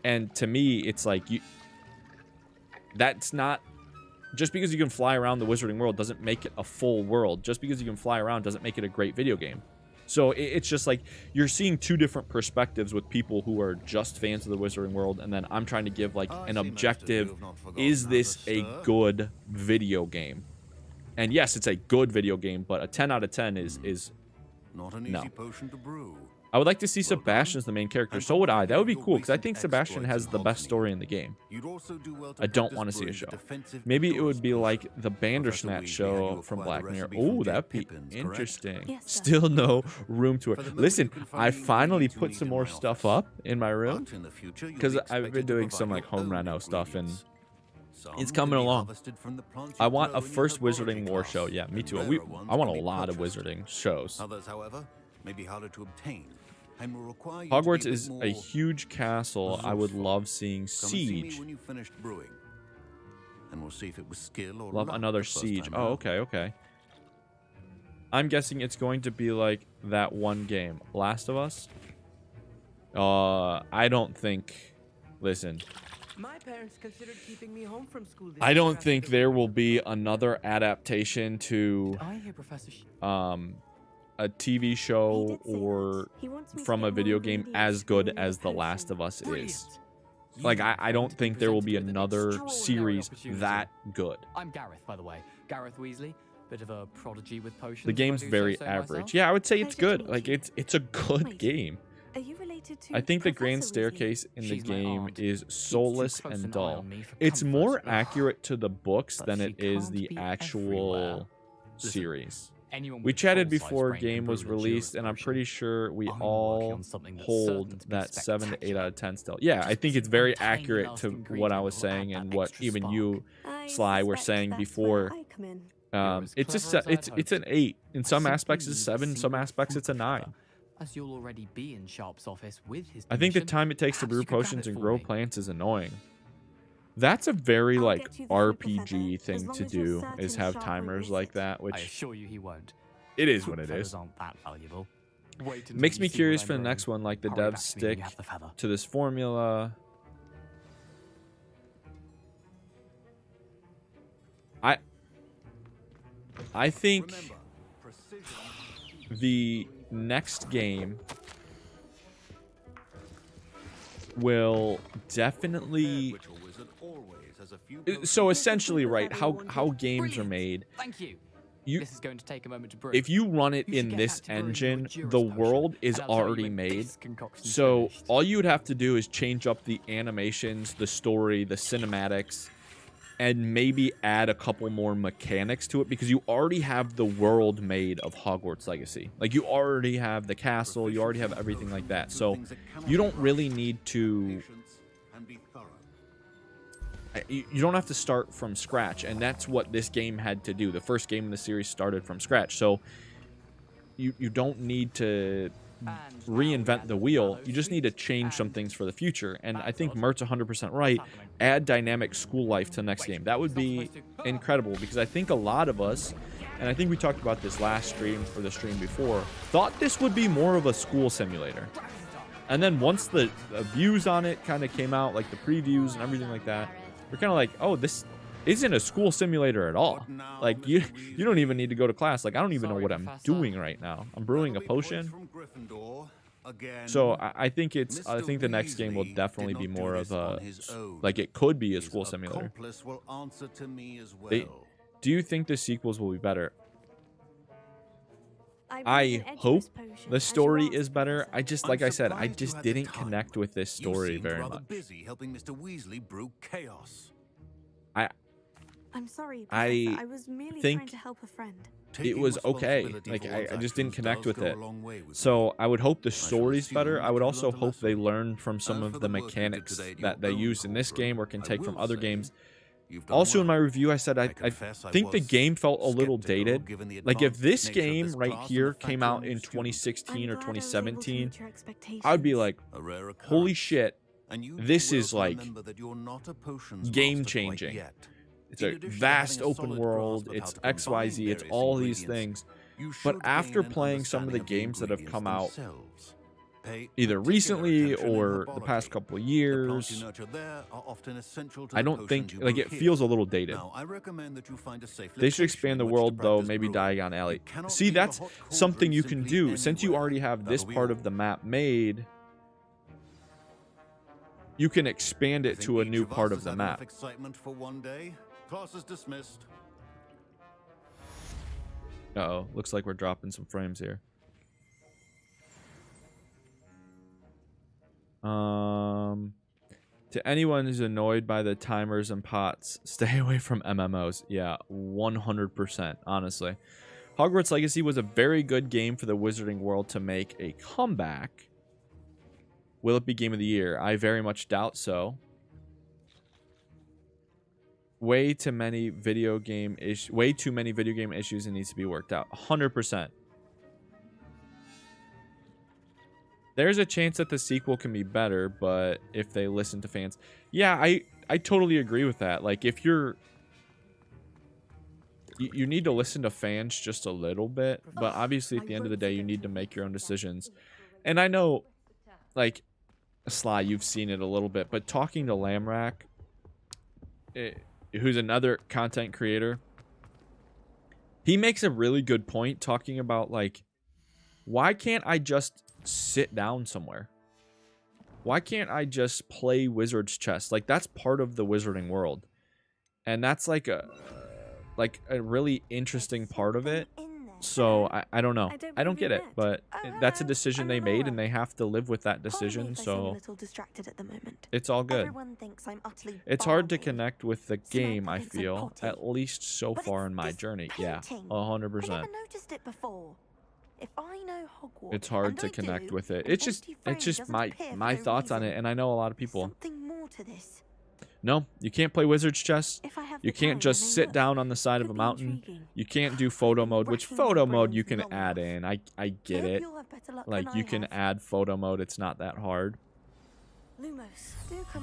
And to me, it's like, that's not, just because you can fly around the Wizarding World doesn't make it a full world. Just because you can fly around doesn't make it a great video game. So it's just like you're seeing two different perspectives with people who are just fans of the Wizarding World, and then I'm trying to give like an objective, is this a good video game? And yes, it's a good video game, but a 10 out of 10 is not an easy potion to brew. I would like to see Sebastian as the main character. So would I. That would be cool, because I think Sebastian has the best story in the game. I don't want to see a show. Maybe it would be like the Bandersnatch show from Black Mirror. Oh, that'd be interesting. Still no room tour. Listen, I finally put some more stuff up in my room, because I've been doing some like home reno stuff, and it's coming along. I want a first Wizarding War show. Yeah, me too. I want a lot of Wizarding shows. Others, however, may be harder to obtain. Hogwarts is a huge castle. I would love seeing Siege. When you finished brewing. And we'll see if it was skill or love another Siege. Oh, okay, okay. I'm guessing it's going to be like that one game, Last of Us. I don't think. Listen. My parents considered keeping me home from school. I don't think there will be another adaptation to a TV show or from a video game as good as The Last of Us is. Like, I don't think there will be another series that good. I'm Gareth, by the way. Gareth Weasley, bit of a prodigy with potions. The game's very average. Yeah, I would say it's good. Like, it's a good game. I think the grand staircase in the game is soulless and dull. It's more accurate to the books than it is the actual series. We chatted before game was released, and I'm pretty sure we all hold that 7 to 8 out of 10 still. Yeah, I think it's very accurate to what I was saying and what even you, Sly, were saying before. It's an 8. In some aspects it's a 7, in some aspects it's a 9. As you'll already be in Sharp's office with his I think the time it takes to brew potions and grow plants is annoying. That's a very like RPG thing to do, is have timers like that, which I assure you he won't. It is what it is. Makes me curious for the next one, like the devs stick to this formula. I think the next game will definitely, so essentially, right, how games are made. Thank you. This is going to take a moment to brew. If you run it in this engine, the world is already made. So all you would have to do is change up the animations, the story, the cinematics, and maybe add a couple more mechanics to it, because you already have the world made of Hogwarts Legacy. Like, you already have the castle, you already have everything like that. So you don't really need to, you don't have to start from scratch, and that's what this game had to do. The first game in the series started from scratch, so you don't need to reinvent the wheel. You just need to change some things for the future. And I think Mert's 100% right. Add dynamic school life to the next game. That would be incredible, because I think a lot of us, and I think we talked about this last stream or the stream before, thought this would be more of a school simulator. And then once the views on it kind of came out, like the previews and everything like that, we're kind of like, oh, this isn't a school simulator at all. Like, you don't even need to go to class. Like, I don't even know what I'm doing right now. I'm brewing a potion. So I think the next game will definitely be more of a, like, it could be a school simulator. Do you think the sequels will be better? I hope the story is better. I just, like I said, I just didn't connect with this story very much. Busy helping Mr. Weasley brew chaos. I'm sorry, I Professor. I was merely think trying to help a friend. it was okay. Like, I just didn't connect with it. So I would hope the story's better. I would also hope they learn from some of the mechanics that they use in this game or can take from other games. Also, in my review, I said I think the game felt a little dated. Like, if this game right here came out in 2016 or 2017, I would be like, holy shit, this is like game-changing. It's a vast open world, it's XYZ, it's all these things. But after playing some of the games that have come out either recently or the past couple of years, I don't think, like, it feels a little dated. They should expand the world, though, maybe Diagon Alley. See, that's something you can do. Since you already have this part of the map made, you can expand it to a new part of the map. Class is dismissed. Uh-oh, looks like we're dropping some frames here. To anyone who's annoyed by the timers and pots, stay away from MMOs. Yeah, 100%, honestly. Hogwarts Legacy was a very good game for the Wizarding World to make a comeback. Will it be Game of the Year? I very much doubt so. Way too many video game issues and needs to be worked out. 100%. There's a chance that the sequel can be better, but if they listen to fans, yeah, I totally agree with that. Like, if you need to listen to fans just a little bit, but obviously at the end of the day, you need to make your own decisions. And I know, like, Sly, you've seen it a little bit, but talking to Lamrack, who's another content creator, he makes a really good point talking about, like, why can't I just sit down somewhere? Why can't I just play Wizard's Chess? Like, that's part of the Wizarding World. And that's like a really interesting part of it. So I don't know. I don't get it, but that's a decision they made, and they have to live with that decision. So it's all good. It's hard to connect with the game, I feel, at least so far in my journey. Yeah, 100%. It's hard to connect with it. It's just my thoughts on it, and I know a lot of people. No, you can't play Wizard's Chess. You can't just sit down on the side of a mountain. You can't do photo mode, which photo mode you can add in. I get it. Like, you can add photo mode. It's not that hard.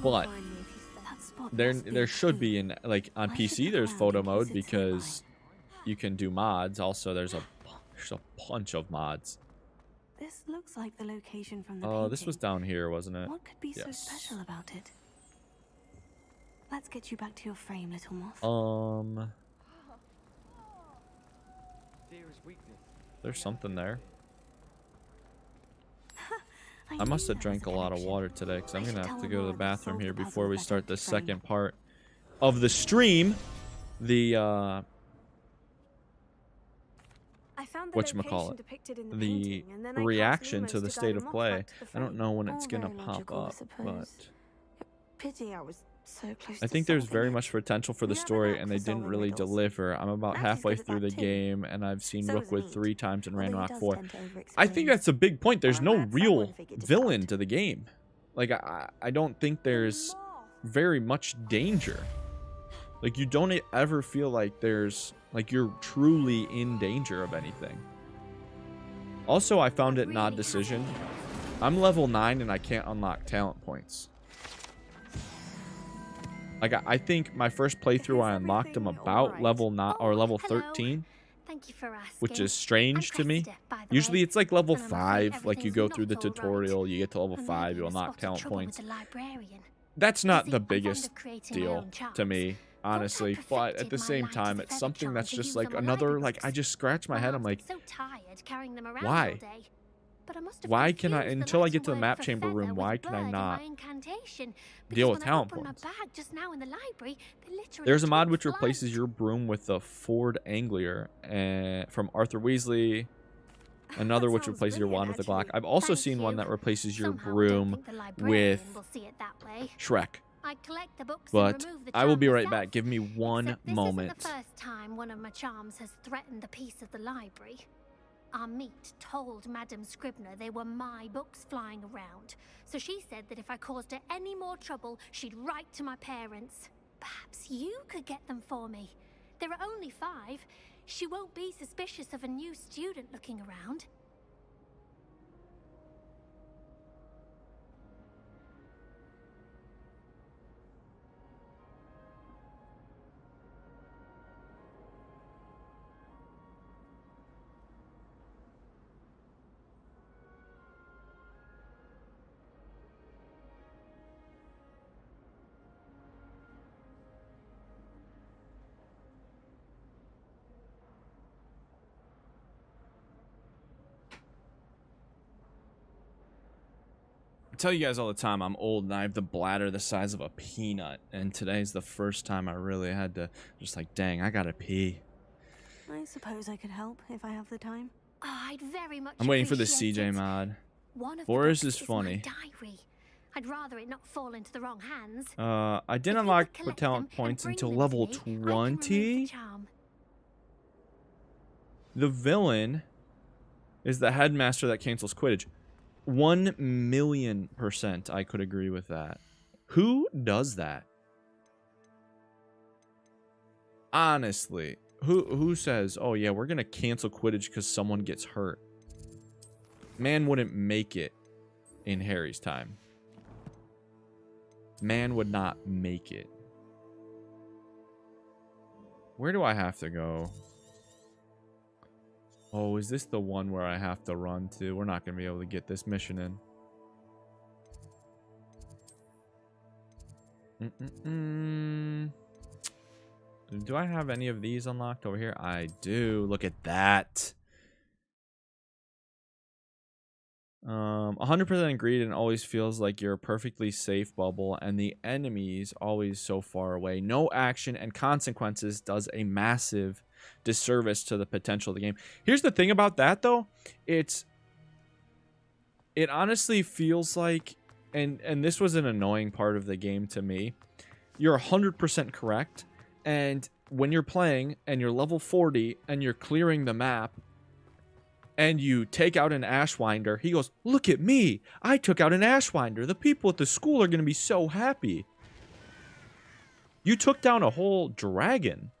But there should be, in, like, on PC there's photo mode because you can do mods. Also, there's a bunch of mods. This looks like the location from the Oh, this was down here, wasn't it? What could be so special about it? Let's get you back to your frame, little moth. There's something there. I must have drank a lot of water today, because I'm gonna have to go to the bathroom here before we start the second part of the stream. The whatchamacallit, the reaction to the state of play. I don't know when it's gonna pop up, but pity I was so close. I think there's very much potential for the story, and they didn't really deliver. I'm about halfway through the game, and I've seen Rookwood 3 times and Ranrock 4. I think that's a big point. There's no real villain to the game. Like, I don't think there's very much danger. Like, you don't ever feel like there's, like, you're truly in danger of anything. Also, I found it an odd decision. I'm level 9 and I can't unlock talent points. Like, I think my first playthrough I unlocked them about level 9 or level 13. Thank you for asking. Which is strange to me. Usually it's like level 5, like you go through the tutorial, you get to level 5, you unlock talent points. That's not the biggest deal to me, honestly, but at the same time, it's something that's just like another, like, I just scratch my head, I'm like, why? Why can I, until I get to the map chamber room, why can I not deal with talent points? There's a mod which replaces your broom with the Ford Anglia from Arthur Weasley. Another That which sounds replaces your wand brilliant, with a Glock. actually. I've also Thank seen one you. that replaces your Somehow I don't broom think the librarian with will see it that way. Shrek. I collect the books But and remove the I will charm be right myself. back. Give me one Except this moment. isn't the first time one of my charms has threatened the peace of the library. Our meet told Madame Scribner they were my books flying around, so she said that if I caused her any more trouble, she'd write to my parents. Perhaps you could get them for me. There are only 5. She won't be suspicious of a new student looking around. I tell you guys all the time I'm old and I have the bladder the size of a peanut, and today's the first time I really had to just like, dang, I gotta pee. I suppose I could help if I have the time. Oh, I'd very much I'm waiting for the appreciate CJ it. mod. One of Boris the is books funny. my diary. I'd rather it not fall into the wrong hands. I If didn't you unlock could collect talent them and points bring until them to level me, I can remove the 20. charm. The villain is the headmaster that cancels Quidditch. 1,000,000% I could agree with that. Who does that? Honestly, who says, oh yeah, we're gonna cancel Quidditch because someone gets hurt? Man wouldn't make it in Harry's time. Man would not make it. Where do I have to go? Oh, is this the one where I have to run to? We're not going to be able to get this mission in. Do I have any of these unlocked over here? I do. Look at that. 100% ingredient always feels like you're a perfectly safe bubble, and the enemies always so far away. No action and consequences does a massive disservice to the potential of the game. Here's the thing about that, though. It honestly feels like, and this was an annoying part of the game to me. You're 100% correct, and when you're playing and you're level 40 and you're clearing the map, and you take out an Ashwinder, he goes, look at me, I took out an Ashwinder. The people at the school are going to be so happy. You took down a whole dragon.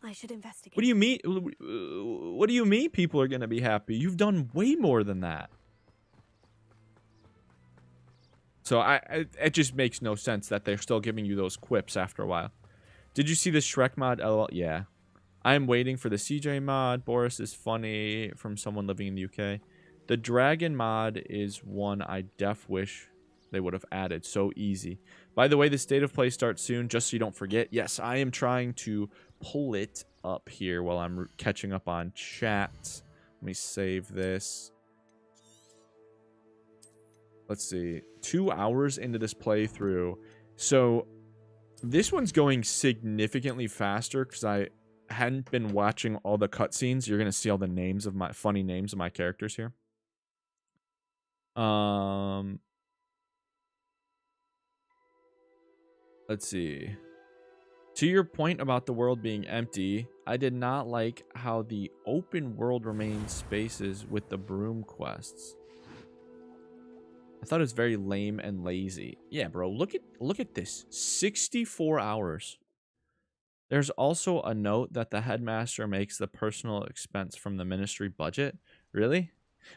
I should investigate. What do you mean? What do you mean people are going to be happy? You've done way more than that. So it just makes no sense that they're still giving you those quips after a while. Did you see the Shrek mod? LOL. Yeah. I'm waiting for the CJ mod. Boris is funny from someone living in the UK. The dragon mod is one I wish they would have added. So easy. By the way, the state of play starts soon, just so you don't forget. Yes, I am trying to pull it up here while I'm catching up on chat. Let me save this. Let's see. 2 hours into this playthrough. So this one's going significantly faster because I hadn't been watching all the cutscenes. You're gonna see all the names of my funny names of my characters here. Let's see. To your point about the world being empty, I did not like how the open world remained spaces with the broom quests. I thought it was very lame and lazy. Yeah, bro, look at this. 64 hours. There's also a note that the headmaster makes the personal expense from the ministry budget. Really?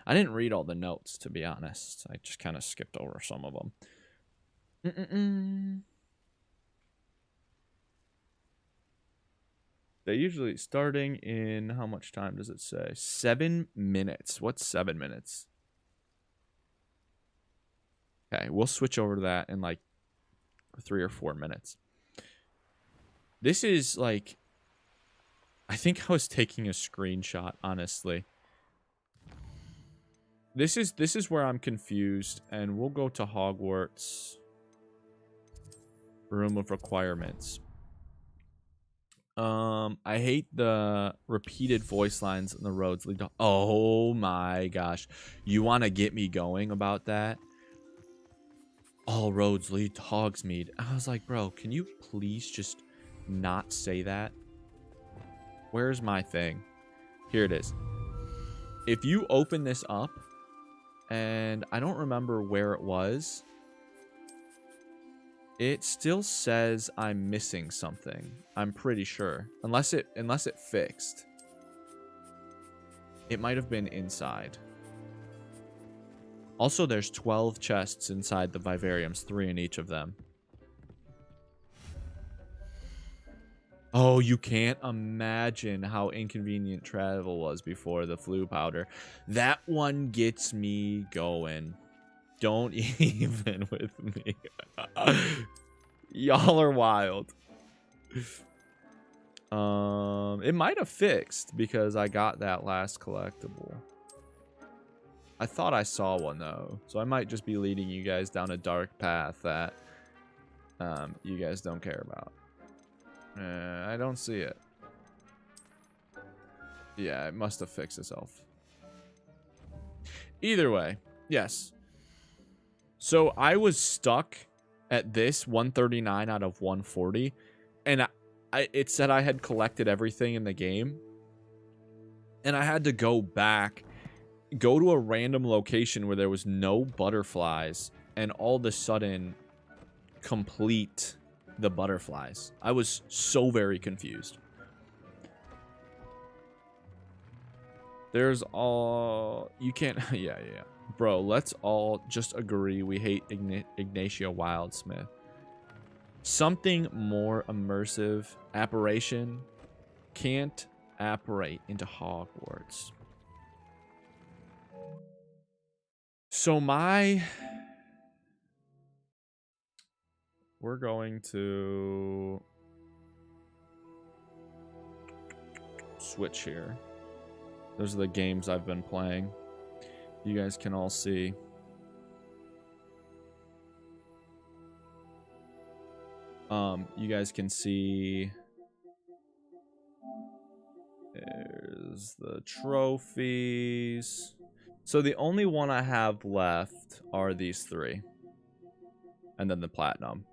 I didn't read all the notes, to be honest. I just kind of skipped over some of them. They're usually starting in, how much time does it say? 7 minutes. What's 7 minutes? Okay, we'll switch over to that in like 3 or 4 minutes. This is like, I think I was taking a screenshot, honestly. This is where I'm confused, and we'll go to Hogwarts. Room of Requirements. I hate the repeated voice lines in the roads lead to... Oh my gosh. You want to get me going about that? All roads lead to Hogsmeade. I was like, bro, can you please just not say that? Where's my thing? Here it is. If you open this up, and I don't remember where it was, it still says I'm missing something. I'm pretty sure. Unless it fixed. It might have been inside. Also, there's 12 chests inside the vivariums, 3 in each of them. Oh, you can't imagine how inconvenient travel was before the flu powder. That one gets me going. Don't even with me. Y'all are wild. It might have fixed because I got that last collectible. I thought I saw one though, so I might just be leading you guys down a dark path that you guys don't care about. I don't see it. Yeah, it must have fixed itself. Either way, yes. So I was stuck at this 139 out of 140, and it said I had collected everything in the game, and I had to go back, go to a random location where there was no butterflies, and all of a sudden complete the butterflies. I was so very confused. There's all... You can't... Yeah. Bro, let's all just agree we hate Ignacio Wildsmith. Something more immersive. Apparition can't apparate into Hogwarts. So we're going to switch here. Those are the games I've been playing. You guys can all see. You guys can see. There's the trophies. So the only one I have left are these 3. And then the platinum.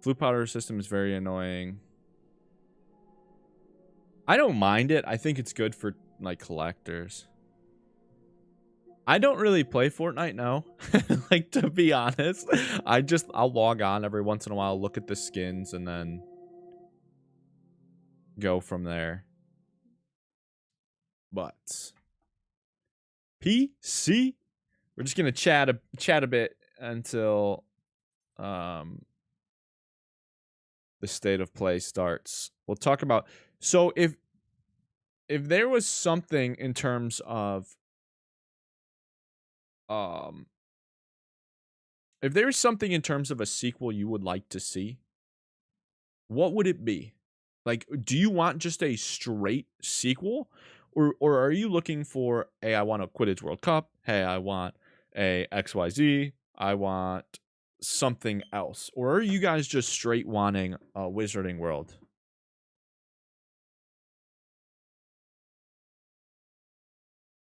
Flu powder system is very annoying. I don't mind it. I think it's good for like collectors. I don't really play Fortnite now. Like, to be honest, I'll log on every once in a while, look at the skins, and then go from there. But PC, we're just gonna chat a bit until the state of play starts. We'll talk about... So if there was something in terms of if there was something in terms of a sequel you would like to see, what would it be? Like, do you want just a straight sequel, or are you looking for, hey, I want a Quidditch World Cup, hey, I want a XYZ, I want something else, or are you guys just straight wanting a Wizarding World?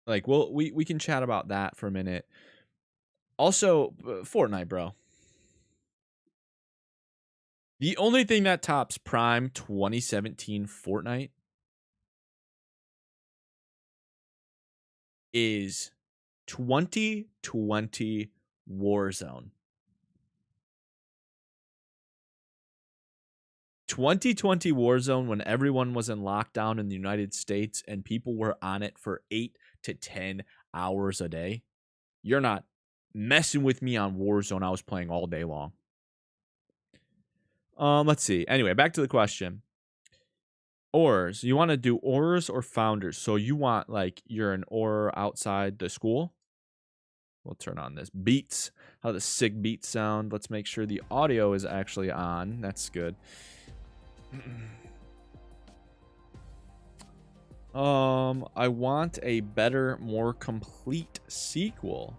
Like, well, we can chat about that for a minute. Also, Fortnite, bro. The only thing that tops Prime 2017 Fortnite is 2020 Warzone. 2020 Warzone, when everyone was in lockdown in the United States and people were on it for 8 to 10 hours a day. You're not messing with me on Warzone. I was playing all day long. Let's see. Anyway, back to the question. Aurors. You want to do Aurors or Founders? So you want, like, you're an Auror outside the school. We'll turn on this. Beats. How the sick beats sound. Let's make sure the audio is actually on. That's good. I want a better, more complete sequel.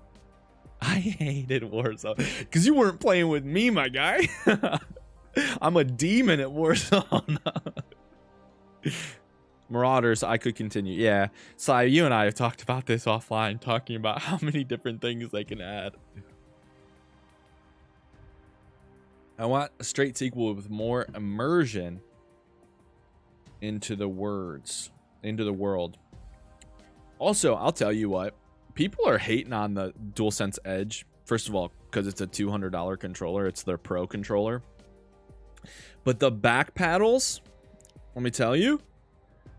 I hated Warzone because you weren't playing with me, my guy. I'm a demon at Warzone. Marauders, I could continue. Yeah. Sai, you and I have talked about this offline, talking about how many different things they can add. I want a straight sequel with more immersion into the world. Also, I'll tell you what, people are hating on the DualSense Edge. First of all, because it's a $200 controller. It's their Pro controller. But the back paddles, let me tell you,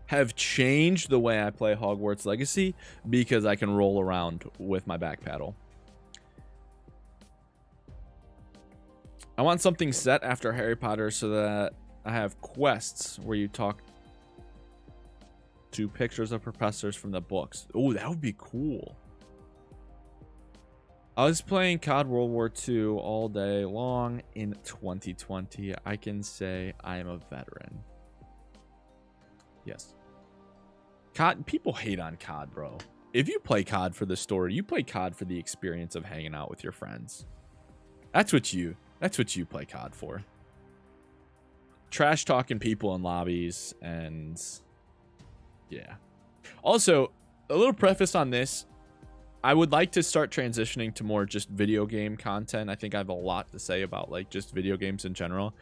have changed the way I play Hogwarts Legacy because I can roll around with my back paddle. I want something set after Harry Potter so that I have quests where you talk to pictures of professors from the books. Oh, that would be cool. I was playing COD World War II all day long in 2020. I can say I am a veteran. Yes. COD, people hate on COD, bro. If you play COD for the story, you play COD for the experience of hanging out with your friends. That's what you play COD for. Trash talking people in lobbies and yeah. Also, a little preface on this. I would like to start transitioning to more just video game content. I think I have a lot to say about like just video games in general.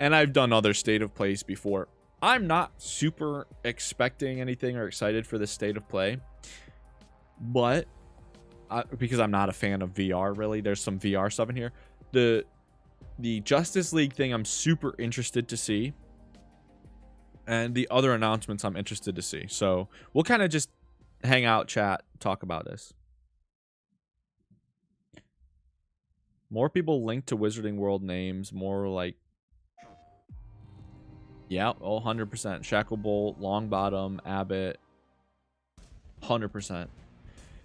And I've done other state of plays before. I'm not super expecting anything or excited for this state of play, but because I'm not a fan of VR, really. There's some VR stuff in here. The Justice League thing I'm super interested to see, and the other announcements I'm interested to see. So we'll kind of just hang out, chat, talk about this. More people linked to Wizarding World names, more like, yeah, 100%. Shacklebolt, Longbottom, Abbott, 100%.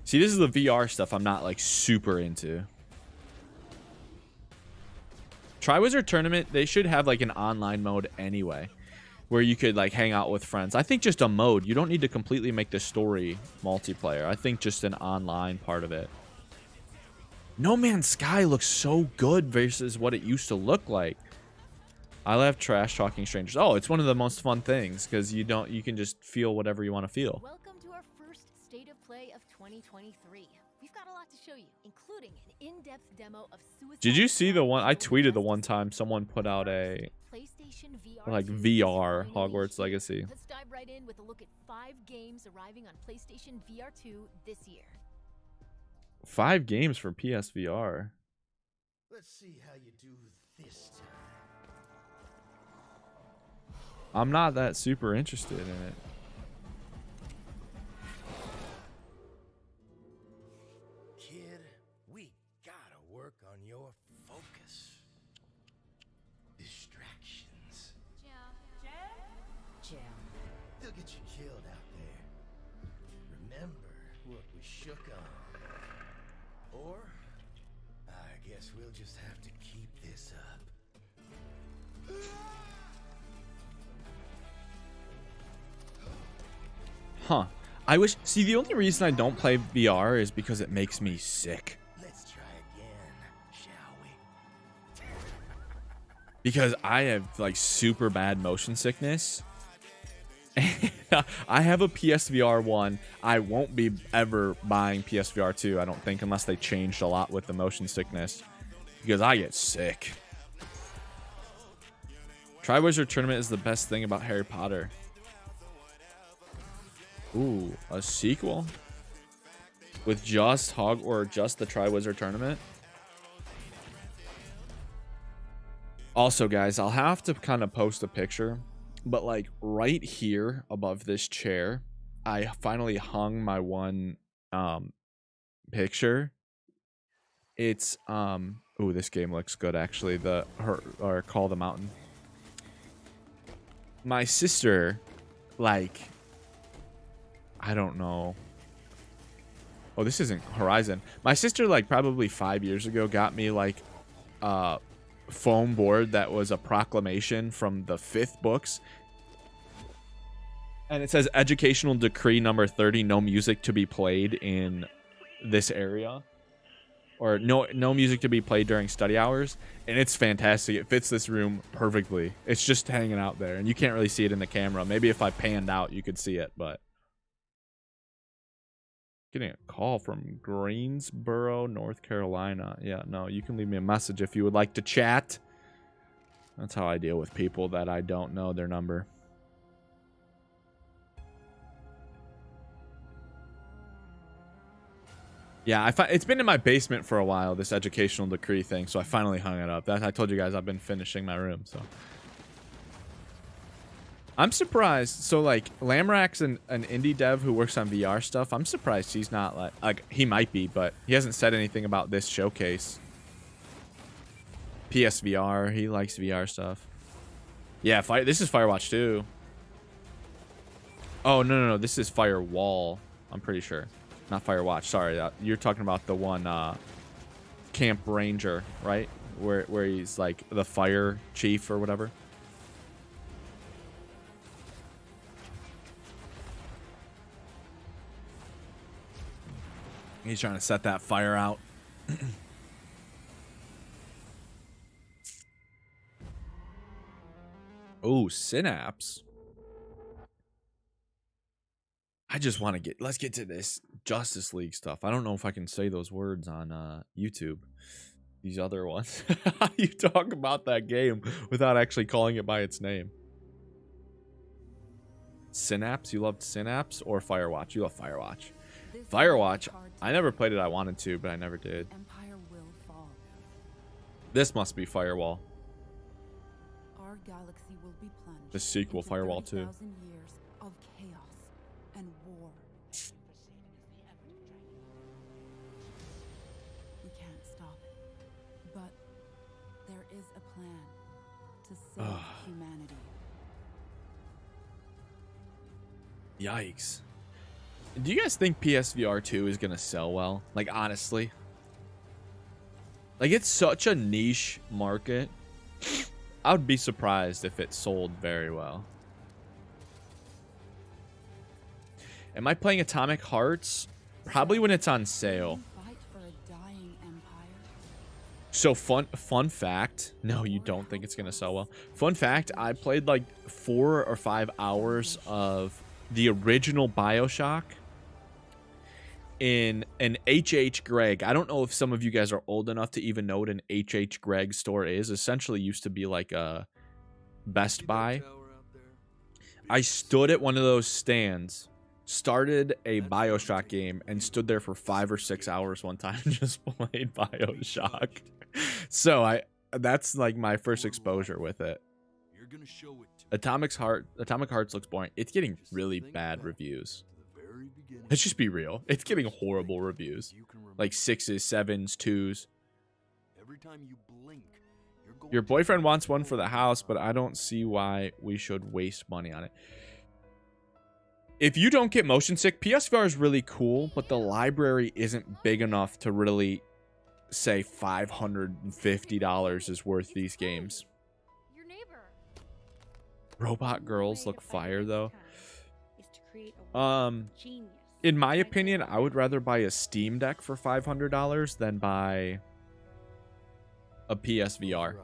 See, this is the VR stuff I'm not like super into. Triwizard Tournament, they should have like an online mode anyway, where you could like hang out with friends. I think just a mode. You don't need to completely make the story multiplayer. I think just an online part of it. No Man's Sky looks so good versus what it used to look like. I love trash talking strangers. Oh, it's one of the most fun things because you can just feel whatever you want to feel. Welcome to our first State of Play of 2023. We've got a lot to show you, including an in-depth demo of Suicide. Did you see the one I tweeted the one time someone put out a like VR Hogwarts Legacy? Let's dive right in with a look at 5 games arriving on PlayStation VR 2 this year. 5 games for PSVR. Let's see how you do this time. I'm not that super interested in it. Kid, we gotta work on your focus. Distractions. Jam. They'll get you killed out there. Remember what we shook on. Or, I guess we'll just have to keep this up. Huh. I wish... See, the only reason I don't play VR is because it makes me sick. Let's try again, shall we? Because I have, like, super bad motion sickness. I have a PSVR 1. I won't be ever buying PSVR 2, I don't think, unless they changed a lot with the motion sickness. Because I get sick. Triwizard Tournament is the best thing about Harry Potter. Ooh, a sequel? With just just the Triwizard Tournament? Also, guys, I'll have to kind of post a picture. But like right here above this chair, I finally hung my one picture. It's ooh, this game looks good actually. Or Call the Mountain. My sister, like, I don't know. Oh, this isn't Horizon. My sister, like, probably 5 years ago got me like foam board that was a proclamation from the 5th books, and it says educational decree number 30, no music to be played in this area. or no music to be played during study hours, and it's fantastic. It fits this room perfectly. It's just hanging out there, and you can't really see it in the camera. Maybe if I panned out, you could see it, but getting a call from Greensboro, North Carolina. Yeah, no, you can leave me a message if you would like to chat. That's how I deal with people that I don't know their number. Yeah, it's been in my basement for a while, this educational decree thing, so I finally hung it up. I told you guys I've been finishing my room, so. I'm surprised. So, like, Lamrack's an indie dev who works on VR stuff. I'm surprised he's not, like, he might be, but he hasn't said anything about this showcase. PSVR, he likes VR stuff. Yeah, this is Firewatch 2. Oh, no, this is Firewall, I'm pretty sure. Not Firewatch, sorry. You're talking about the one, Camp Ranger, right? Where he's, like, the fire chief or whatever. He's trying to set that fire out. Oh, Synapse. I just want to let's get to this Justice League stuff. I don't know if I can say those words on YouTube. These other ones. How do you talk about that game without actually calling it by its name? Synapse? You loved Synapse or Firewatch? You love Firewatch. Firewatch, I never played it. I wanted to, but I never did. This must be Firewall. Our galaxy will be plunged The sequel, into Firewall 2. 30,000 years of chaos and war. We can't stop it, but there is a plan to save humanity. Yikes. Do you guys think PSVR 2 is going to sell well? Like, honestly. Like, it's such a niche market. I would be surprised if it sold very well. Am I playing Atomic Hearts? Probably when it's on sale. Fight for a dying empire. So, fun fact. No, you don't think it's going to sell well. Fun fact, I played like 4 or 5 hours of the original BioShock in an H.H. Gregg. I don't know if some of you guys are old enough to even know what an H.H. Gregg store is. Essentially used to be like a Best Buy. I stood at one of those stands, started a BioShock game, and stood there for 5 or 6 hours one time and just played BioShock. So that's like my first exposure with it. Atomic Hearts looks boring. It's getting really bad reviews. Let's just be real. It's getting horrible reviews. Like 6s, 7s, 2s. Your boyfriend wants one for the house, but I don't see why we should waste money on it. If you don't get motion sick, PSVR is really cool, but the library isn't big enough to really say $550 is worth these games. Robot girls look fire, though. In my opinion, I would rather buy a Steam Deck for $500 than buy a PSVR.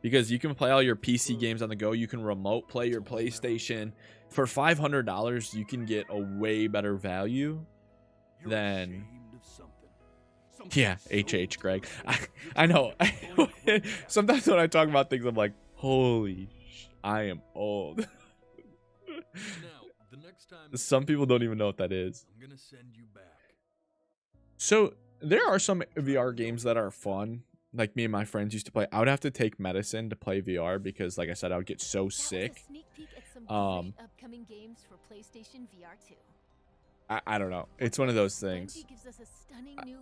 Because you can play all your PC games on the go. You can remote play your PlayStation. For $500, you can get a way better value than... Yeah, H.H. Gregg. I know. Sometimes when I talk about things, I'm like, holy sh... I am old. Some people don't even know what that is. I'm gonna send you back. So there are some VR games that are fun. Like me and my friends used to play. I would have to take medicine to play VR because, like I said, I would get so sick. Upcoming games for PlayStation VR 2. I don't know. It's one of those things.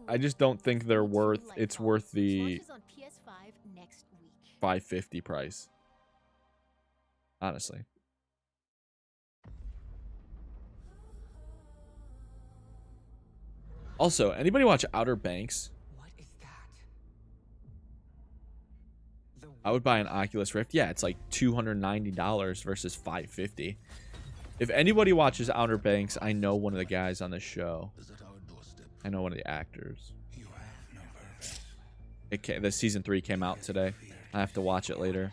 I just don't think they're worth. It's worth the $550 price. Honestly. Also, anybody watch Outer Banks? What is that? I would buy an Oculus Rift. Yeah, it's like $290 versus $550. If anybody watches Outer Banks, I know one of the guys on the show. I know one of the actors. The season 3 came out today. I have to watch it later.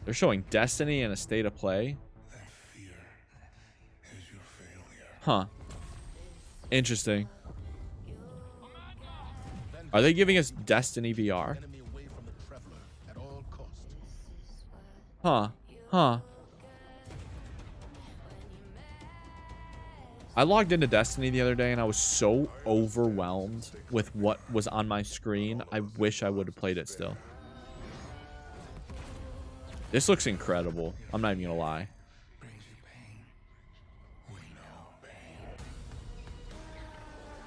They're showing Destiny in a state of play. Huh. Interesting. Are they giving us Destiny VR? Huh. Huh. I logged into Destiny the other day and I was so overwhelmed with what was on my screen. I wish I would have played it still. This looks incredible. I'm not even gonna lie.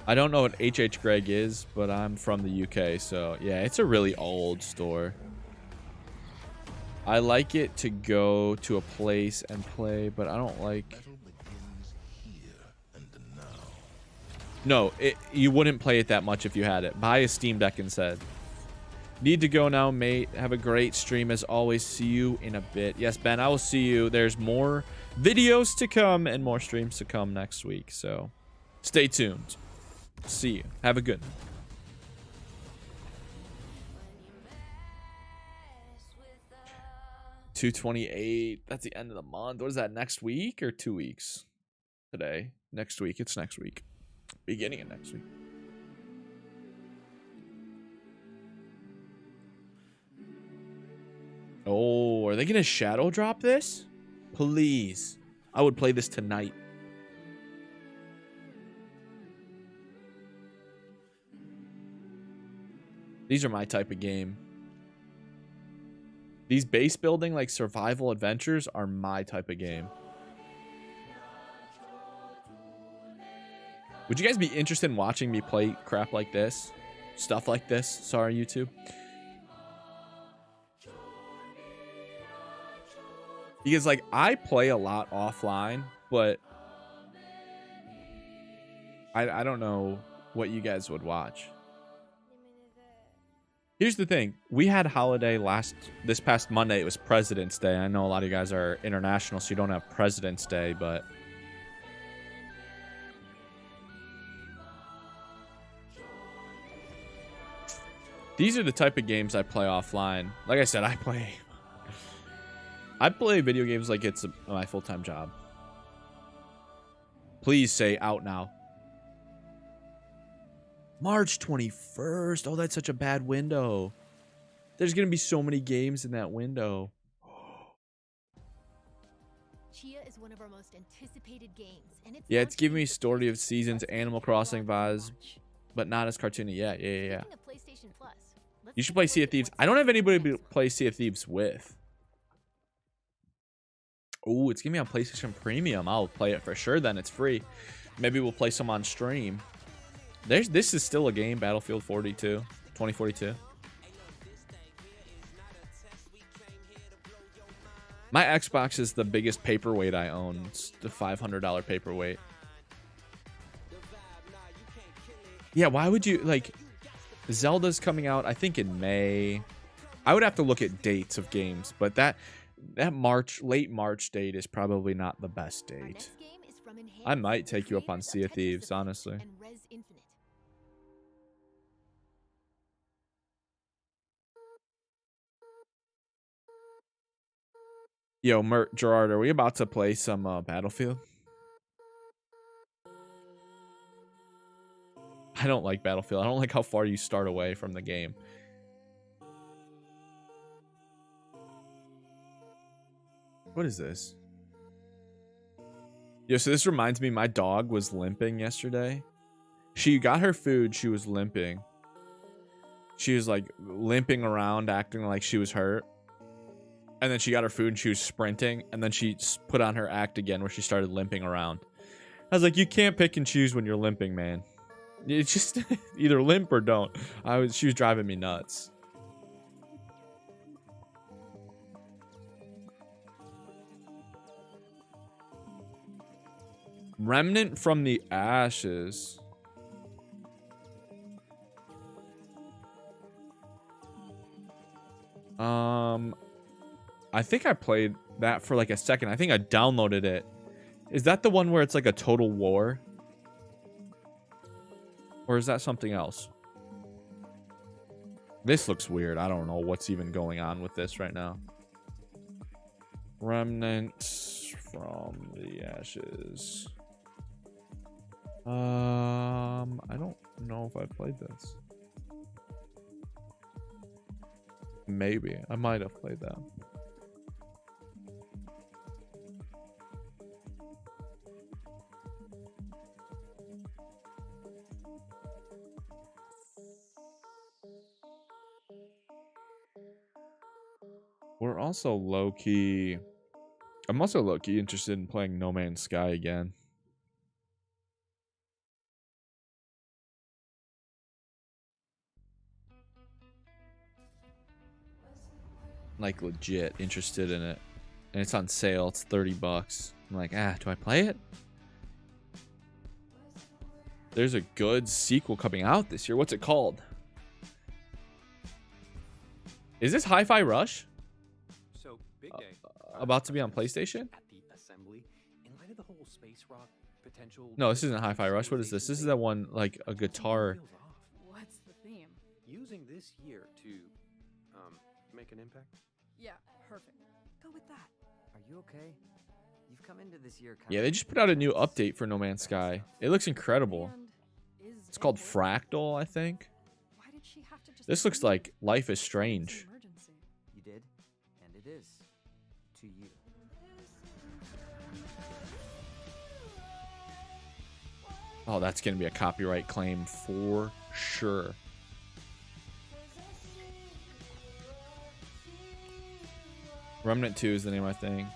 I don't know what H.H. Gregg is, but I'm from the UK, so yeah, it's a really old store. I like it to go to a place and play, but I don't like... No, you wouldn't play it that much if you had it. Buy a Steam Deck instead. Need to go now, mate. Have a great stream as always. See you in a bit. Yes, Ben, I will see you. There's more videos to come and more streams to come next week, so stay tuned. See you. Have a good one. $228. That's the end of the month. What is that, next week or 2 weeks? Today. Next week. It's next week. Beginning of next week. Oh, are they gonna shadow drop this? Please. I would play this tonight. These are my type of game. These base building, like survival adventures, are my type of game. Would you guys be interested in watching me play crap like this? Stuff like this? Sorry, YouTube. Because, like, I play a lot offline, but I don't know what you guys would watch. Here's the thing. We had holiday this past Monday. It was President's Day. I know a lot of you guys are international, so you don't have President's Day, but... These are the type of games I play offline. Like I said, I play video games like it's my full-time job. Please say out now. March 21st. Oh, that's such a bad window. There's going to be so many games in that window. Chia is one of our most anticipated games, and it's giving me Story of Seasons, Animal Crossing vibes, but not as cartoony. Yeah. You should play Sea of Thieves. I don't have anybody to play Sea of Thieves with. Oh, it's giving me on PlayStation Premium. I'll play it for sure then. It's free. Maybe we'll play some on stream. This is still a game, Battlefield 2042. My Xbox is the biggest paperweight I own. It's the $500 paperweight. Yeah, why would you, like, Zelda's coming out, I think, in May. I would have to look at dates of games, but that late March date is probably not the best date. I might take you up on Sea of Thieves, honestly. Yo, Gerard, are we about to play some Battlefield? I don't like Battlefield. I don't like how far you start away from the game. What is this? Yo, so this reminds me, my dog was limping yesterday. She got her food. She was limping. She was like limping around, acting like she was hurt. And then she got her food and she was sprinting. And then she put on her act again where she started limping around. I was like, you can't pick and choose when you're limping, man. It's just either limp or don't. She was driving me nuts. Remnant from the Ashes. I think I played that for like a second. I think I downloaded it. Is that the one where it's like a total war? Or is that something else? This looks weird. I don't know what's even going on with this right now. Remnants from the ashes. I don't know if I played this. Maybe. I might have played that. We're also low-key... I'm also low-key interested in playing No Man's Sky again. Like, legit interested in it. And it's on sale. It's $30. I'm like, do I play it? There's a good sequel coming out this year. What's it called? Is this Hi-Fi Rush? So, big day. About to be on PlayStation? At the assembly, in light of the whole space rock potential. No, this isn't Hi-Fi Rush. What is this? This is that one, like, a guitar. What's the theme? Using this year to make an impact. Yeah, perfect. Go with that. Are you okay? You've come into this year. Yeah, they just put out a new update for No Man's Sky. It looks incredible. It's called Fractal, I think. Why did she have to just This looks like Life is Strange. You did, and it is to you. Oh, that's going to be a copyright claim for sure. Remnant 2 is the name, I think.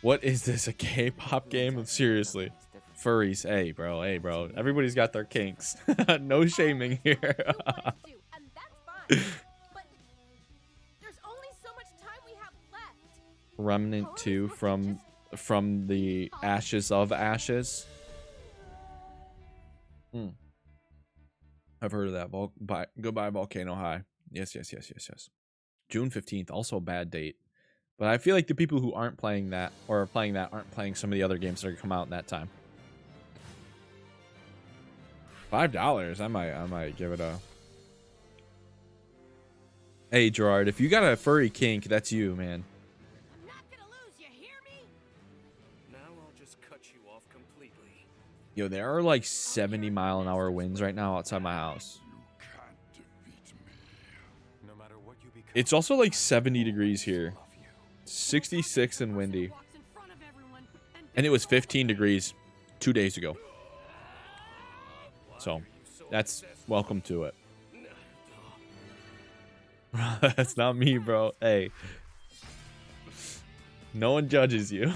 What is this? A K-pop game? Seriously. Furries. Hey, bro. Hey, bro. Everybody's got their kinks. No shaming here. Remnant 2 from the Ashes of Ashes. I've heard of that. Goodbye, Volcano High. Yes. June 15th, also a bad date. But I feel like the people who aren't playing that or are playing that aren't playing some of the other games that are going to come out in that time. $5. I might give it a... Hey, Gerard, if you got a furry kink, that's you, man. I'm not gonna lose, you hear me? Now I'll just cut you off completely. Yo, there are like 70-mile-an-hour winds right now outside my house. It's also like 70 degrees here. 66 and windy. And it was 15 degrees 2 days ago. So, that's welcome to it. That's not me, bro. Hey. No one judges you.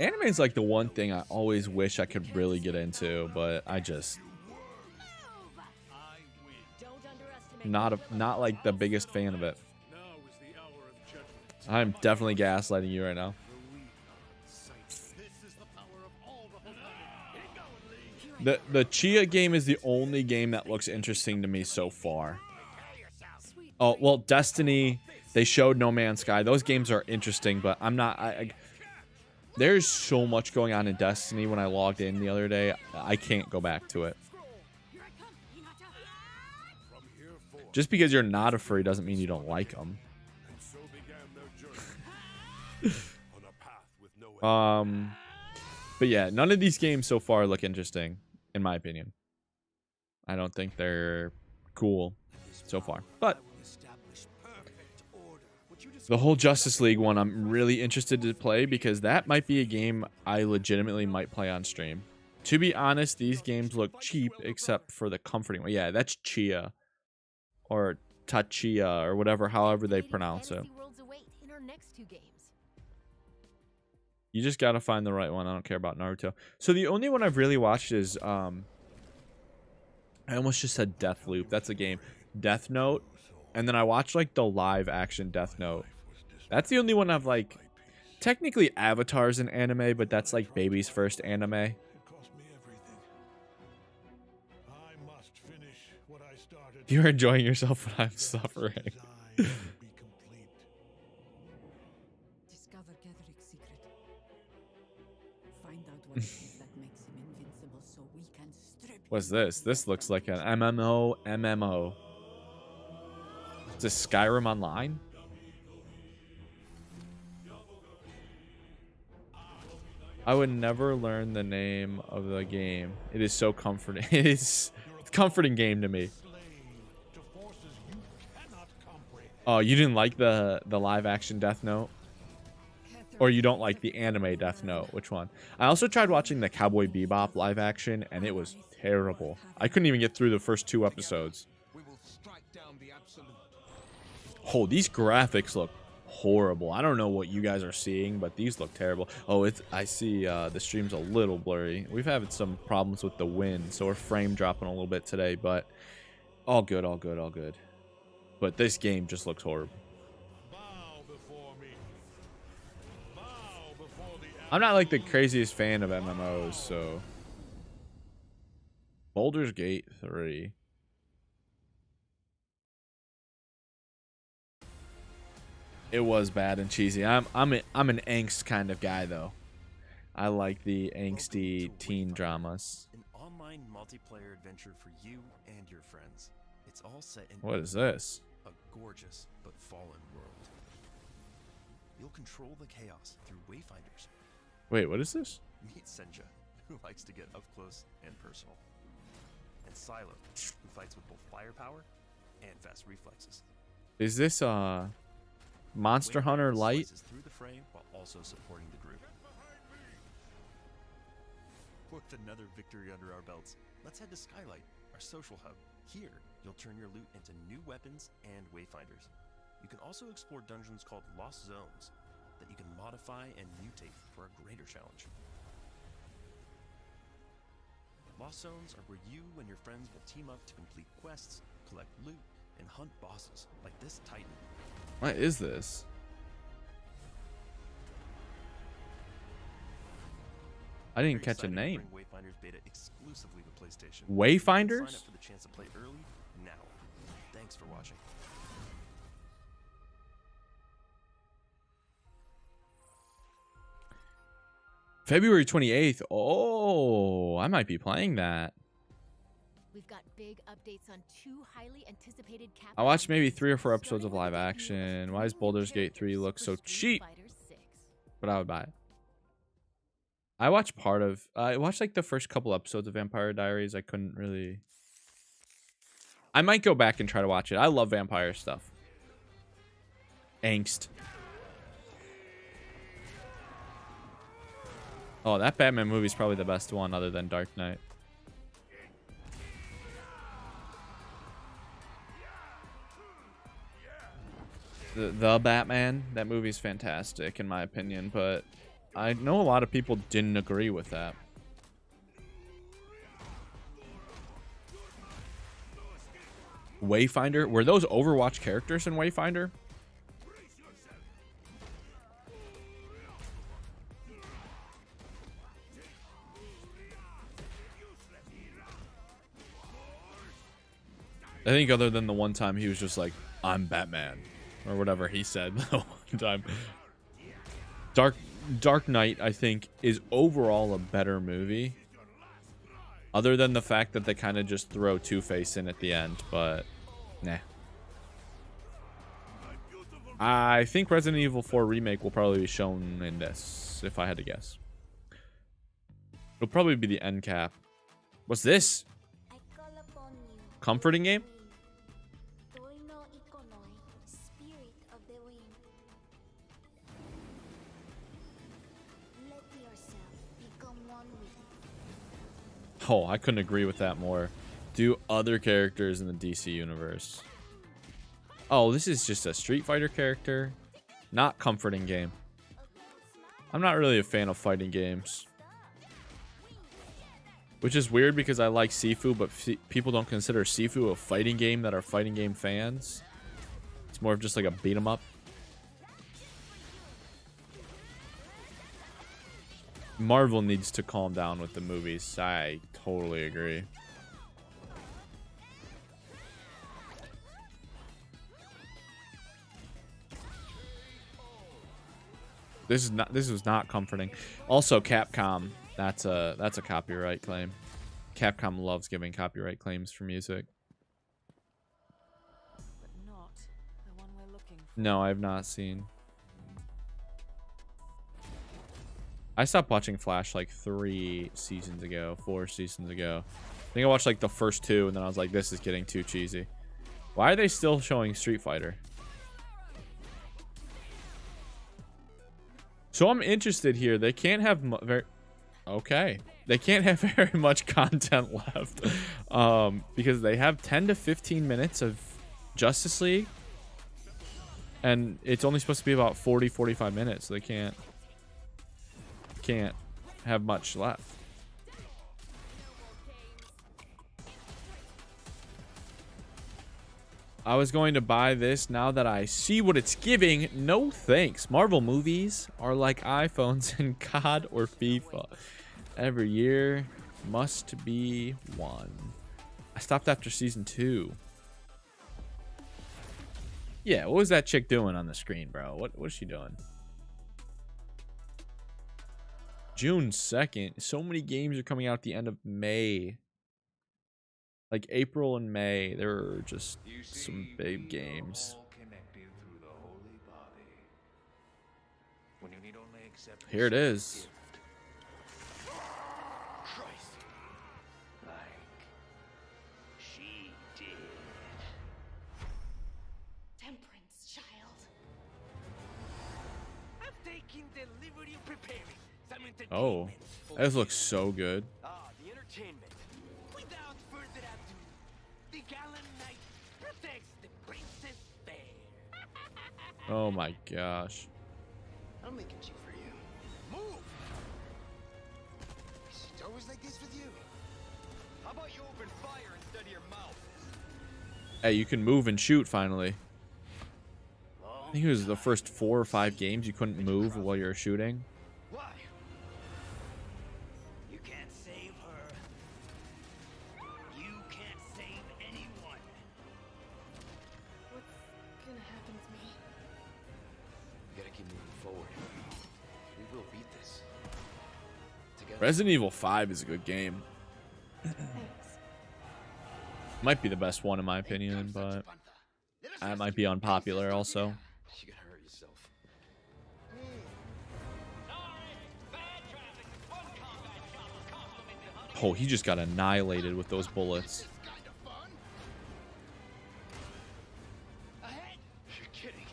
Anime is like the one thing I always wish I could really get into, but I just not like the biggest fan of it. I'm definitely gaslighting you right now. The Chia game is the only game that looks interesting to me so far. Oh, well, Destiny, they showed No Man's Sky. Those games are interesting, but I'm not... There's so much going on in Destiny. When I logged in the other day, I can't go back to it. Just because you're not afraid doesn't mean you don't like them. But yeah, none of these games so far look interesting, in my opinion. I don't think they're cool so far. But the whole Justice League one, I'm really interested to play because that might be a game I legitimately might play on stream. To be honest, these games look cheap except for the comforting one. Yeah, that's Chia. Or Tachia, or whatever, however they pronounce it. You just gotta find the right one. I don't care about Naruto. So the only one I've really watched is, I almost just said Deathloop. That's a game. Death Note. And then I watched, like, the live action Death Note. That's the only one I've, like... Technically, Avatar's an anime, but that's, like, baby's first anime. You're enjoying yourself when I'm suffering. Discover Gedric's secret. Find out what it is. What's this? This looks like an MMO. Is this Skyrim Online? I would never learn the name of the game. It is so comforting. It's a comforting game to me. Oh, you didn't like the live action Death Note? Or you don't like the anime Death Note? Which one? I also tried watching the Cowboy Bebop live action, and it was terrible. I couldn't even get through the first 2 episodes. Oh, these graphics look horrible. I don't know what you guys are seeing, but these look terrible. Oh, I see the stream's a little blurry. We've had some problems with the wind, so we're frame dropping a little bit today, but all good, all good, all good. But this game just looks horrible. I'm not like the craziest fan of MMOs, so Baldur's Gate 3. It was bad and cheesy. I'm an angst kind of guy though. I like the angsty teen dramas. An online multiplayer adventure for you and your friends. It's all set in What is this? a gorgeous but fallen world. You'll control the chaos through wayfinders. Wait, what is this? Meet Senja, who likes to get up close and personal. And Silo, who fights with both firepower and fast reflexes. Is this Monster Hunter Light? Slices through the fray while also supporting the group. With another victory under our belts, let's head to Skylight, our social hub. Here, you'll turn your loot into new weapons and wayfinders. You can also explore dungeons called Lost Zones that you can modify and mutate for a greater challenge. Lost Zones are where you and your friends will team up to complete quests, collect loot, and hunt bosses like this Titan. What is this? I didn't catch a name. Wayfinders beta exclusively to PlayStation. Wayfinders? Sign up for the chance to play early now. Thanks for watching. February 28th. Oh, I might be playing that. We've got big updates on 2 highly anticipated cap. I watched maybe 3 or 4 episodes of live action. Why does Baldur's Gate 3 look so cheap? But I would buy it. I watched like the first couple episodes of Vampire Diaries. I couldn't really. I might go back and try to watch it. I love vampire stuff. Angst. Oh, that Batman movie is probably the best one other than Dark Knight. The Batman, that movie's fantastic in my opinion, but I know a lot of people didn't agree with that. Wayfinder? Were those Overwatch characters in Wayfinder? I think other than the one time he was just like, I'm Batman. Or whatever he said the one time. Dark Knight, I think, is overall a better movie. Other than the fact that they kind of just throw Two-Face in at the end. But, nah. I think Resident Evil 4 Remake will probably be shown in this, if I had to guess. It'll probably be the end cap. What's this? Comforting game? Oh, I couldn't agree with that more. Do other characters in the DC universe. Oh, this is just a Street Fighter character. Not comforting game. I'm not really a fan of fighting games. Which is weird because I like Sifu, but people don't consider Sifu a fighting game that are fighting game fans. It's more of just like a beat 'em up. Marvel needs to calm down with the movies. I totally agree. This was not comforting. Also, Capcom. That's a copyright claim. Capcom loves giving copyright claims for music. But not the one we're looking for. No, I've not seen. I stopped watching Flash like 4 seasons ago. I think I watched like the first 2 and then I was like, this is getting too cheesy. Why are they still showing Street Fighter? So I'm interested here. They can't have they can't have very much content left because they have 10 to 15 minutes of Justice League and it's only supposed to be about 40-45 minutes, so they can't have much left. I was going to buy this now that I see what it's giving. No thanks. Marvel movies are like iPhones in COD or FIFA. Every year must be one. I stopped after season 2. Yeah, what was that chick doing on the screen, bro? What was she doing? June 2nd. So many games are coming out at the end of May. Like April and May, there are just some big games. Here it is. Temperance, child. I'm taking delivery of preparing some entertainment. Oh, this looks so good. The entertainment. Without further ado, the gallant knight protects the princess fair. Oh my gosh. I'm making cheap for you. Move! Is it always like this with you? How about you open fire instead of your mouth? Hey, you can move and shoot finally. I think it was the first 4 or 5 games you couldn't move while you were shooting. Why? You can't save her. You can't save anyone. What's gonna happen to me? We gotta keep moving forward. We will beat this. Together. Resident Evil 5 is a good game. Might be the best one in my opinion, but that might be unpopular also. You gotta hurt yourself. Oh, he just got annihilated with those bullets. You're kidding.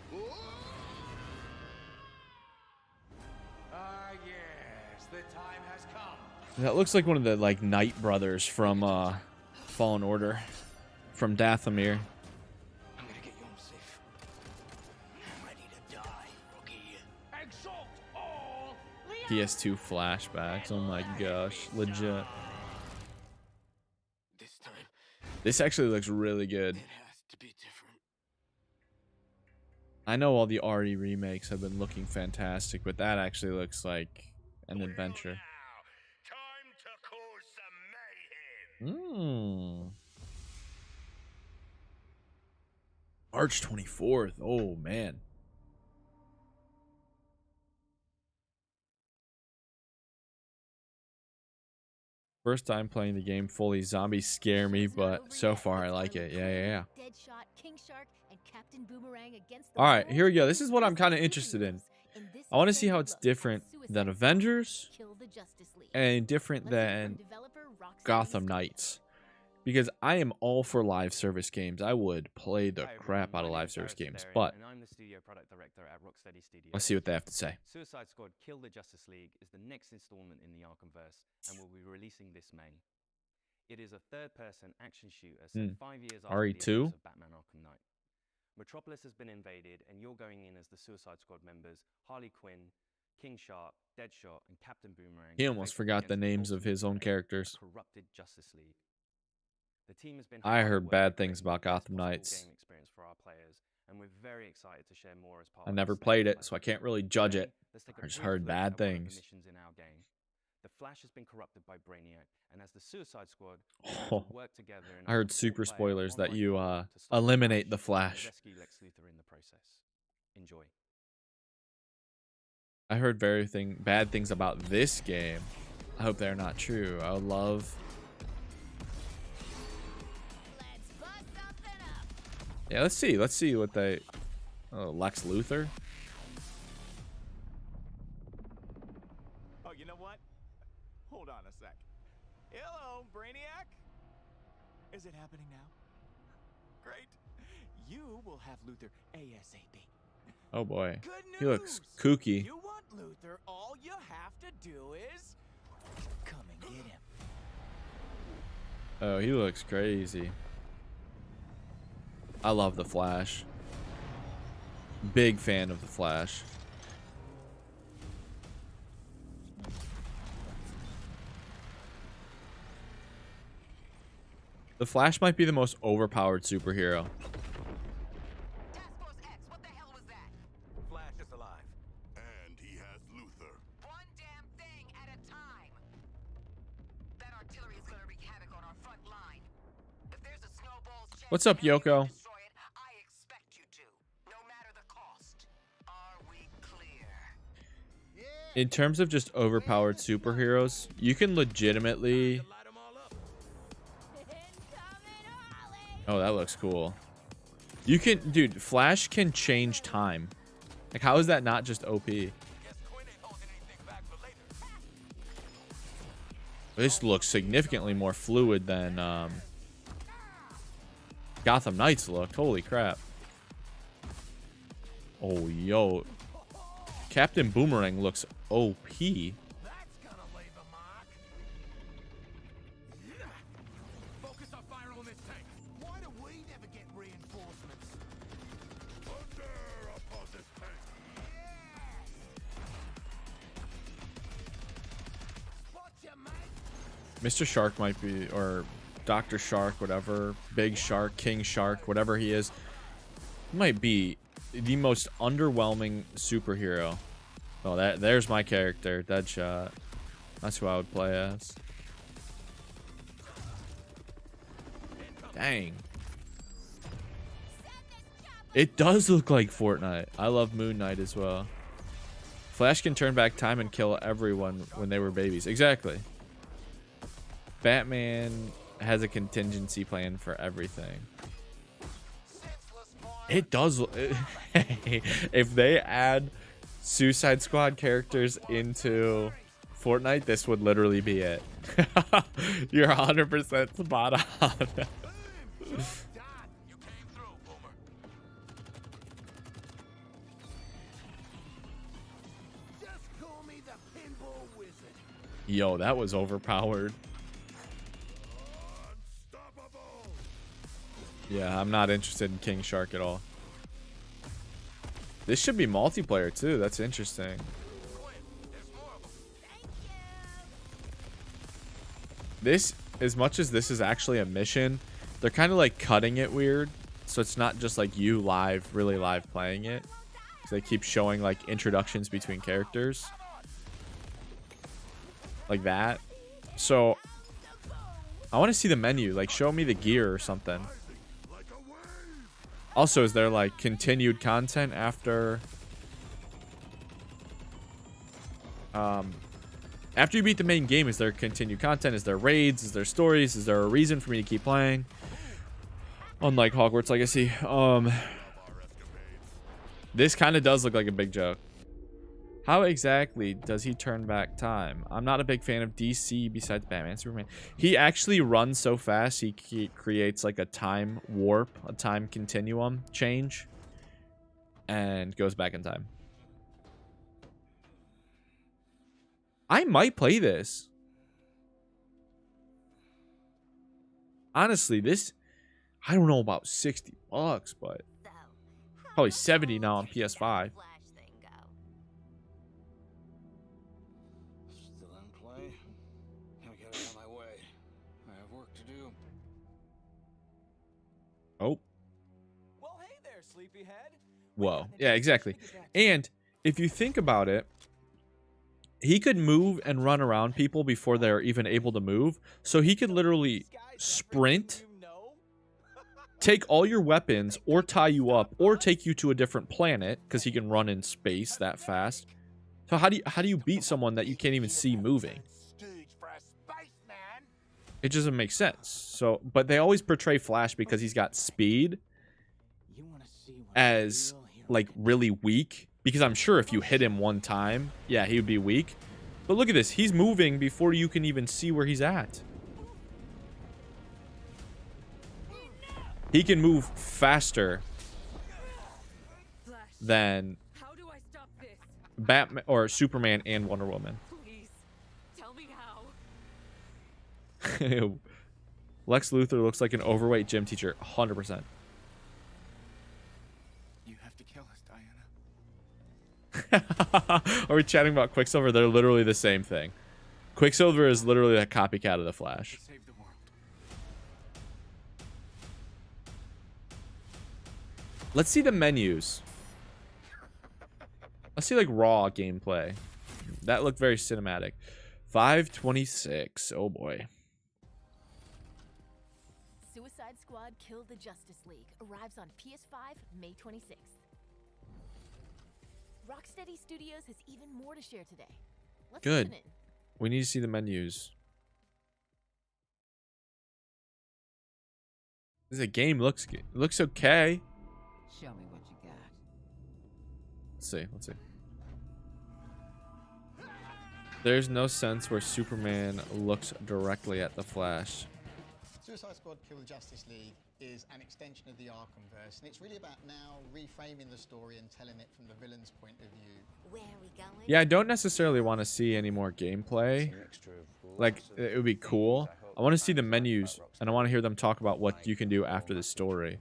Yes, the time has come. That looks like one of the like Knight brothers from Fallen Order, from Dathomir. I'm gonna get you home safe. I'm ready to die, rookie. Exalt all. PS2 flashbacks. Oh my gosh, legit. This time, This actually looks really good. it has to be different. I know all the RE remakes have been looking fantastic, but that actually looks like an adventure. March 24th. Oh man. First time playing the game fully. Zombies scare me, but so far I like it. Yeah. Deadshot, King Shark, and Captain Boomerang against the All right, world here we go. This is what I'm kind of interested in. this I want to see how extended it's look, different than Suicide Avengers Squad, Kill the Justice League. and different Let's hear from than developer Rocksteady Gotham Knights. Because I am all for live service games. I would play the crap out of live service games, but and I'm the studio product director at Rocksteady Studios. let's see what they have to say. Suicide Squad Kill the Justice League is the next installment in the Arkhamverse and will be releasing this May. It is a third-person action shooter set 5 years after the RE2? events of Batman Arkham Knight. Metropolis has been invaded and you're going in as the Suicide Squad members Harley Quinn, King Shark, Deadshot, and Captain Boomerang. He almost fighting forgot the against names of his own ultimate characters. a corrupted Justice League. The team has been I hard at heard work bad at things creating the about best Gotham possible Knights. game experience for our players, and we're very excited to share more as part I of never this played next it, so I play. can't really judge it. Let's take a I just brief heard look bad at one of the things. missions in our game. The Flash has been corrupted by Brainiac, and as the Suicide Squad, Oh, work together in I heard a super four-player spoilers that online you campaign to stop eliminate the and Flash. rescue Lex Luthor in the process. Enjoy. I heard bad things about this game. I hope they're not true. I would love Yeah, let's see. Let's see what they... Lex Luthor? Oh, you know what? Hold on a sec. Hello, Brainiac. Is it happening now? Great. You will have Luthor ASAP. Oh boy. Good He looks news. kooky. You want Luthor, all you have to do is come and get him. Oh, he looks crazy. I love the Flash. Big fan of the Flash. The Flash might be the most overpowered superhero. Flash is alive. And he has Luthor. One damn thing at a time. That artillery is gonna wreak havoc on our front line. If there's a snowball's chance What's up, Yoko? destroy it, I expect you to. No matter the cost. Are we clear? In terms of just overpowered superheroes, you can legitimately... Oh, that looks cool. You can... Dude, Flash can change time. Like, how is that not just OP? This looks significantly more fluid than Gotham Knights looked. Holy crap. Oh, yo. Captain Boomerang looks OP. Focus our fire on this tank. Why do we never get reinforcements? Thunder upon this tank. Mr. Shark might be, or Dr. Shark, whatever. Big Shark, King Shark, whatever he is. Might be the most underwhelming superhero. Oh, there's my character, Deadshot. That's who I would play as. Dang. It does look like Fortnite. I love Moon Knight as well. Flash can turn back time and kill everyone when they were babies. Exactly. Batman has a contingency plan for everything. It does. If they add Suicide Squad characters into Fortnite, this would literally be it. You're 100% spot on. Yo, that was overpowered. Yeah, I'm not interested in King Shark at all. This should be multiplayer too. That's interesting. This, as much as this is actually a mission, they're kind of like cutting it weird. So it's not just like you live, really live playing it. So they keep showing like introductions between characters. Like that. So I want to see the menu. Like show me the gear or something. Also, is there like continued content after after you beat the main game? Is there continued content? Is there raids? Is there stories? Is there a reason for me to keep playing? Unlike Hogwarts Legacy. This kind of does look like a big joke. How exactly does he turn back time? I'm not a big fan of DC besides Batman, Superman. He actually runs so fast, he creates like a time warp, a time continuum change, and goes back in time. I might play this. Honestly, this, I don't know about $60, but probably 70 now on PS5. Oh. Well, hey there, sleepyhead. Whoa. Yeah, exactly. And if you think about it, he could move and run around people before they're even able to move. So he could literally sprint, take all your weapons, or tie you up, or take you to a different planet, because he can run in space that fast. So how do you beat someone that you can't even see moving? It doesn't make sense. So, but they always portray Flash because he's got speed as like really weak, because I'm sure if you hit him one time, yeah, he would be weak. But look at this. He's moving before you can even see where he's at. He can move faster than Batman or Superman and Wonder Woman. Please, tell me how. Lex Luthor looks like an overweight gym teacher, 100%. You have to kill us, Diana. Are we chatting about Quicksilver? They're literally the same thing. Quicksilver is literally a copycat of the Flash. Let's see the menus. Let's see like raw gameplay. That looked very cinematic. 526. Oh boy. Suicide Squad Kill the Justice League arrives on PS5 May 26th. Rocksteady Studios has even more to share today. Let's Good. listen in. We need to see the menus. The game looks okay. Show me what you got. Let's see. Let's see. There's no sense where Superman looks directly at the Flash. Suicide Squad Kill the Justice League is an extension of the Arkhamverse, and it's really about now reframing the story and telling it from the villain's point of view. Where are we going? Yeah, I don't necessarily want to see any more gameplay. Like, it would be cool. I want to see the menus, and I want to hear them talk about what you can do after the story.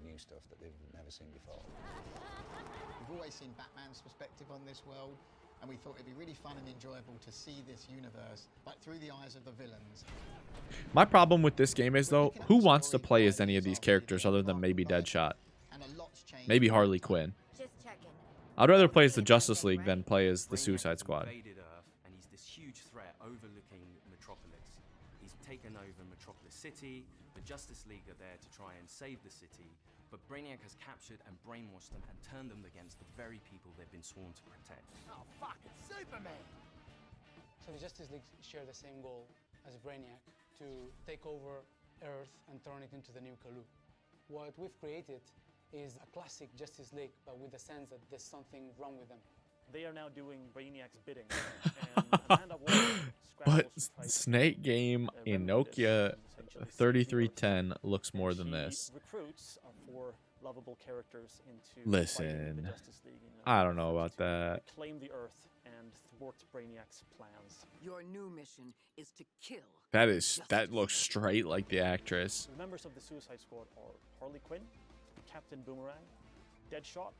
We've always seen Batman's perspective on this world, and we thought it'd be really fun and enjoyable to see this universe, but through the eyes of the villains. My problem with this game is, though, who wants to play as any of these characters other than maybe Deadshot? Maybe Harley Quinn. I'd rather play as the Justice League than play as the Suicide Squad. And he's this huge threat overlooking Metropolis. He's taken over Metropolis City. The Justice League are there to try and save the city, but Brainiac has captured and brainwashed them and turned them against the very people they've been sworn to protect. Oh, fuck, it's Superman! So the Justice League share the same goal as Brainiac, to take over Earth and turn it into the new Kalu. What we've created is a classic Justice League, but with the sense that there's something wrong with them. They are now doing Brainiac's bidding. And Amanda Waller But Snake Game in Nokia 3310 looks more than this. Recruits are four lovable characters into Listen, the Justice League, I don't know about that. Claim the Earth and thwart Brainiac's plans. Your new mission is to kill. That looks straight like the actress. The members of the Suicide Squad are Harley Quinn, Captain Boomerang, Deadshot,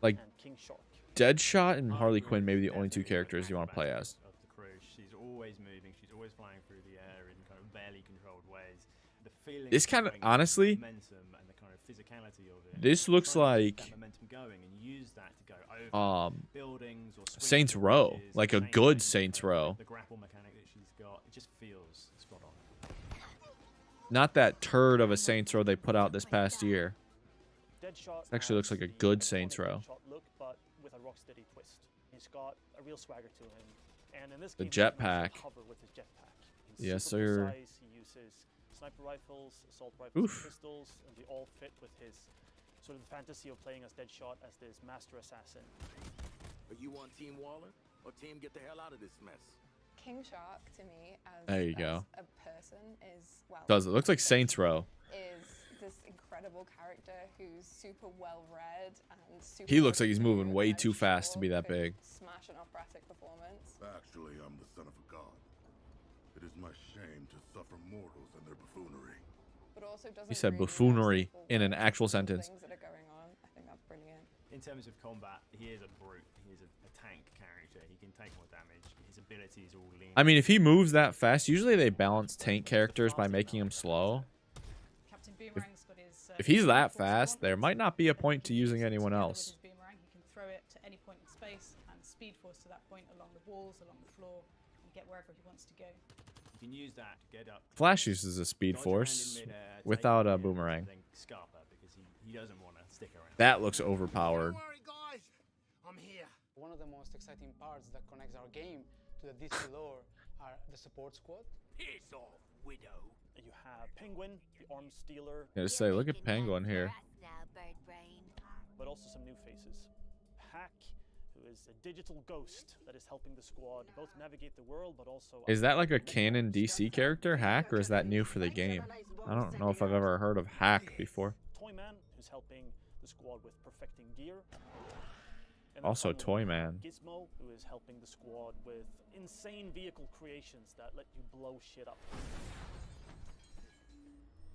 Like and King Shark. Deadshot and Harley Quinn, maybe the only two characters you want to play as. Of the crew. She's always moving. She's always flying through the air in kind of barely controlled ways. The feeling This kind of, honestly, momentum and the kind of physicality of it. this looks like that momentum going and use that to go over buildings or Saints Row, like a good Saints Row. The grapple mechanic that she's got, it just feels spot on. Not that turd of a Saints Row they put out this past year. Deadshot It actually looks like a good Saints Row. Look, but with a Rocksteady twist. He's got a real swagger to him, and in this The game, he can also jetpack. hover with his jetpack. He's Yes, super sir. precise. He uses sniper rifles, assault rifles, Oof. and pistols, and they all fit with his sort of fantasy of playing as Deadshot as this master assassin. Are you on Team Waller or Team Get the hell out of this mess? King Shark to me as, There you go. as a person is, well, Does it looks like Saints Row? is this incredible character who's super well read and super He looks like he's moving way too fast to be that big. smash an operatic performance. Actually, I'm the son of a god. It is my shame to suffer mortals and their buffoonery. But also doesn't He said really buffoonery wrestle in an with actual the sentence. things that are going on. I think that's brilliant. In terms of combat, he is a brute. He is a tank character. He can take more damage. His abilities are all lean. I mean, if he moves that fast, usually they balance tank characters by making him slow. If he's that fast, there might not be a point to using anyone else. Boomerang, he can throw it to any point in space and speed force to that point along the walls, along the floor, and get wherever he wants to go. You can use that to get up. Flash uses a speed force without a boomerang. Scarper because he doesn't want to stick around. That looks overpowered. I'm here. One of the most exciting parts that connects our game to the DC lore are the support squad. Piss off, widow. You have Penguin, the Arm Stealer. Yeah, just say, look at Penguin here. also some new faces. Hack, who is a digital ghost that is helping the squad both navigate the world, but also... Is that like a canon DC character, Hack, or is that new for the game? I don't know if I've ever heard of Hack before. Toyman, who's helping the squad with perfecting gear. And then Also finally, Toyman. Gizmo, who is helping the squad with insane vehicle creations that let you blow shit up.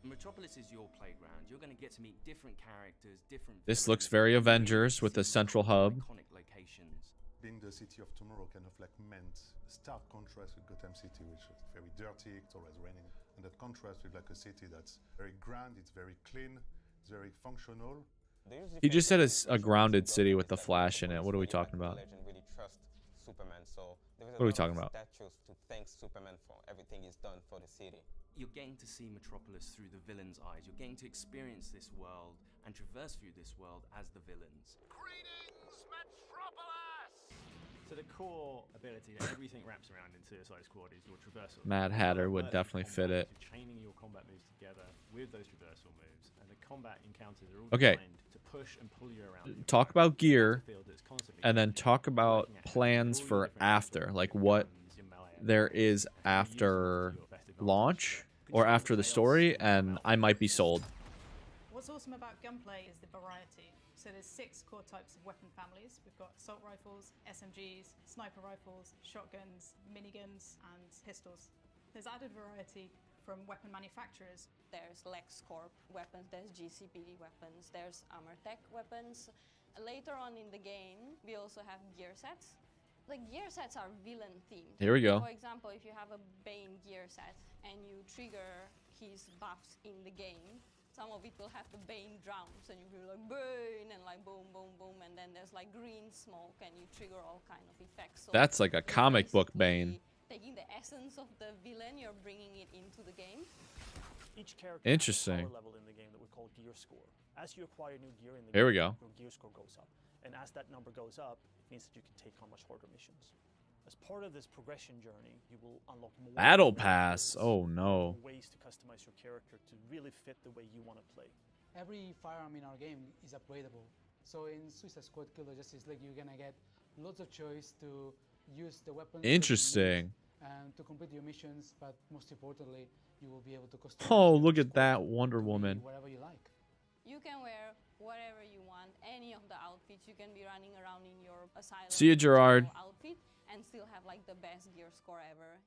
Metropolis is your playground. You're going to get to meet different characters, different... This looks very Avengers with the central hub. Iconic locations. Being the city of tomorrow kind of like meant stark contrast with Gotham City, which is very dirty, it's always raining. And that contrast with like a city that's very grand, it's very clean, it's very functional. He just said it's a grounded city with the Flash in it. What are we talking about? What are we talking about? Statues to thank Superman for everything he's done for the city. You're getting to see Metropolis through the villain's eyes. You're getting to experience this world and traverse through this world as the villains. So the core ability that everything wraps around in Suicide Squad is your traversal. Mad Hatter would definitely fit it. You're chaining your combat moves together with those traversal moves, and the combat encounters are all Okay. designed to push and pull you around. Talk about gear, and then talk about plans for after, like what there is after launch or after the story, and I might be sold. What's awesome about gunplay is the variety. So there's 6 core types of weapon families. We've got assault rifles, SMGs, sniper rifles, shotguns, miniguns, and pistols. There's added variety from weapon manufacturers. There's LexCorp weapons, there's GCPD weapons, there's Armortech weapons. Later on in the game, we also have gear sets. The gear sets are villain themed. Here we go. For example, if you have a Bane gear set and you trigger his buffs in the game, some of it will have the Bane drums and you will like Bane and like boom, boom, boom, and then there's like green smoke and you trigger all kind of effects. So That's like a comic book Bane. taking the essence of the villain, you're bringing it into the game. Each character Interesting. has a power level in the game that we call gear score. As you acquire new gear in the Here we game, go. your gear score goes up. And as that number goes up, it means that you can take on much harder missions. As part of this progression journey, you will unlock more Battle Pass. Oh no. ways to customize your character to really fit the way you want to play. Every firearm in our game is upgradable. So in Suicide Squad Kill the Justice League, you're gonna get lots of choice to use the weapons. that you Interesting. need, and to complete your missions, but most importantly, you will be able to customize. Oh, your look at squad that to Wonder be Woman. Whatever you like. You can wear whatever you want, any of the outfits. You can be running around in your asylum See you, Gerard. outfit and still have like the best gear score ever.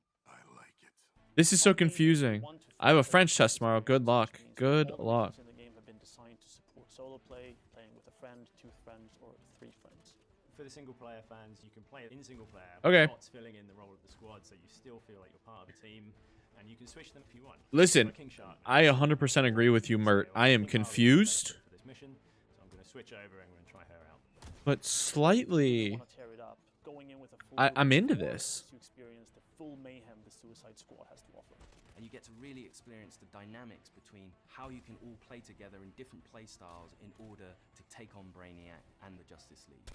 This is so confusing. I have a French test tomorrow. Good luck. Good luck. In the game have been designed to support solo play, playing with a friend, 2 friends, or 3 friends. For the single player fans, you can play it in single player, Okay. but not filling in the role of the squad, so you still feel like you're part of the team, and you can switch them if you want. Listen, King Shark. I 100% agree with you, Mert. I am confused, For this mission, so I'm going to switch over and I'm going to try her out. but slightly. Want to tear it up, going in with a full I'm into squad this. to experience the full mayhem the Suicide Squad has to offer. And you get to really experience the dynamics between how you can all play together in different play styles in order to take on Brainiac and the Justice League.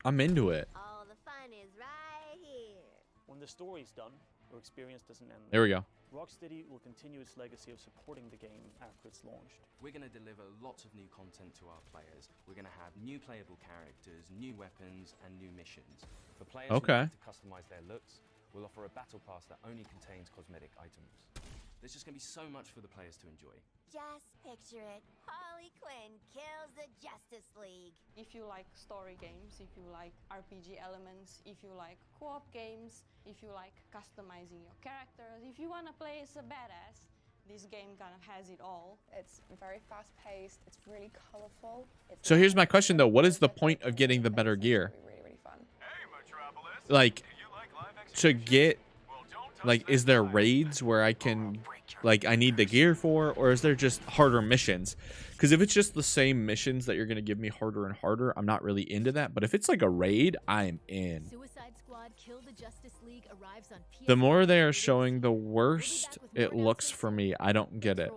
I'm into it. All the fun is right here. When the story's done, your experience doesn't end There we go. Rocksteady will continue its legacy of supporting the game after it's launched. We're going to deliver lots of new content to our players. We're going to have new playable characters, new weapons, and new missions. For players who Okay. like to customize their looks, we'll offer a battle pass that only contains cosmetic items. There's just going to be so much for the players to enjoy. Just picture it. Harley Quinn kills the Justice League. If you like story games, if you like RPG elements, if you like co-op games, if you like customizing your characters, if you want to play as a badass, this game kind of has it all. It's very fast-paced, it's really colorful. So here's my question though. What is the point of getting the better gear? Really fun. Like, to get, like, is there raids where I can, like, I need the gear for, or is there just harder missions? Because if it's just the same missions that you're going to give me harder and harder, I'm not really into that. But if it's like a raid, I'm in. Suicide Squad Kill the Justice League arrives on PS4 The more they are showing, the worse it looks for me. I don't get it.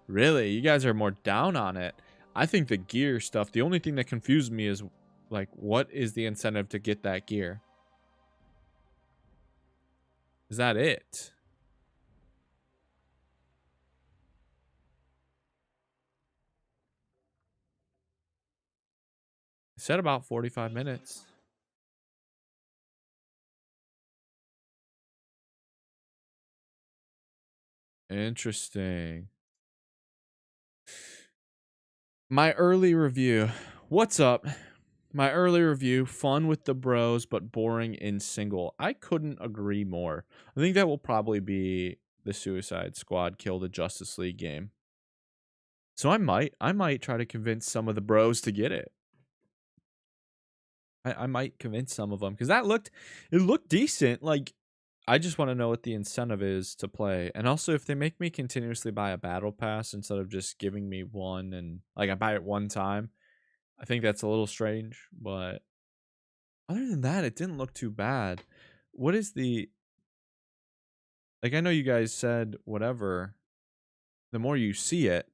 Really? You guys are more down on it. I think the gear stuff, the only thing that confused me is, like, what is the incentive to get that gear? Is that it? Said about 45 minutes. Interesting. My early review. What's up? My early review, fun with the bros, but boring in single. I couldn't agree more. I think that will probably be the Suicide Squad Kill the Justice League game. So I might try to convince some of the bros to get it. I might convince some of them because it looked decent. Like, I just want to know what the incentive is to play. And also, if they make me continuously buy a battle pass instead of just giving me one and like I buy it one time, I think that's a little strange. But other than that, it didn't look too bad. What is the... Like, I know you guys said whatever. The more you see it.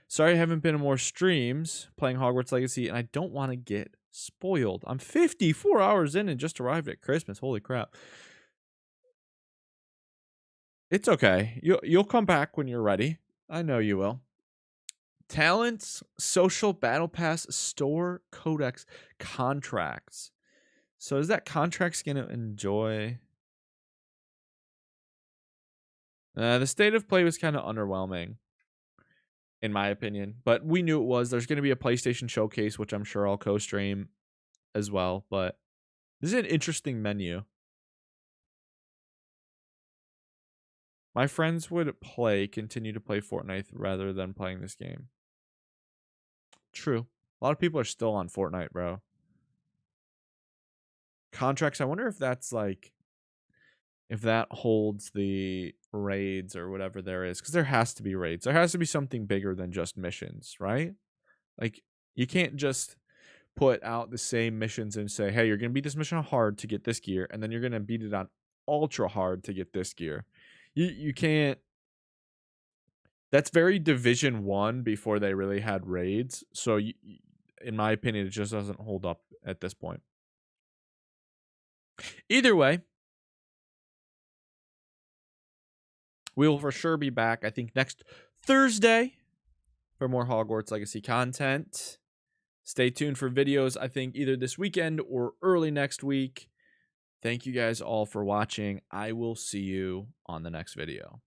Sorry I haven't been in more streams playing Hogwarts Legacy, and I don't want to get spoiled. I'm 54 hours in and just arrived at Christmas. Holy crap. It's okay. You'll come back when you're ready. I know you will. Talents, social battle pass, store, codex, contracts. So is that contracts going to enjoy? The state of play was kind of underwhelming, in my opinion. But we knew it was. There's going to be a PlayStation showcase, which I'm sure I'll co-stream as well. But this is an interesting menu. My friends would continue to play Fortnite rather than playing this game. True. A lot of people are still on Fortnite, bro. Contracts, I wonder if that's like, if that holds the raids or whatever there is. Because there has to be raids. There has to be something bigger than just missions, right? Like, you can't just put out the same missions and say, hey, you're going to beat this mission on hard to get this gear. And then you're going to beat it on ultra hard to get this gear. You can't. That's very Division 1 before they really had raids. So, in my opinion, it just doesn't hold up at this point. Either way, we will for sure be back, I think, next Thursday for more Hogwarts Legacy content. Stay tuned for videos, I think, either this weekend or early next week. Thank you guys all for watching. I will see you on the next video.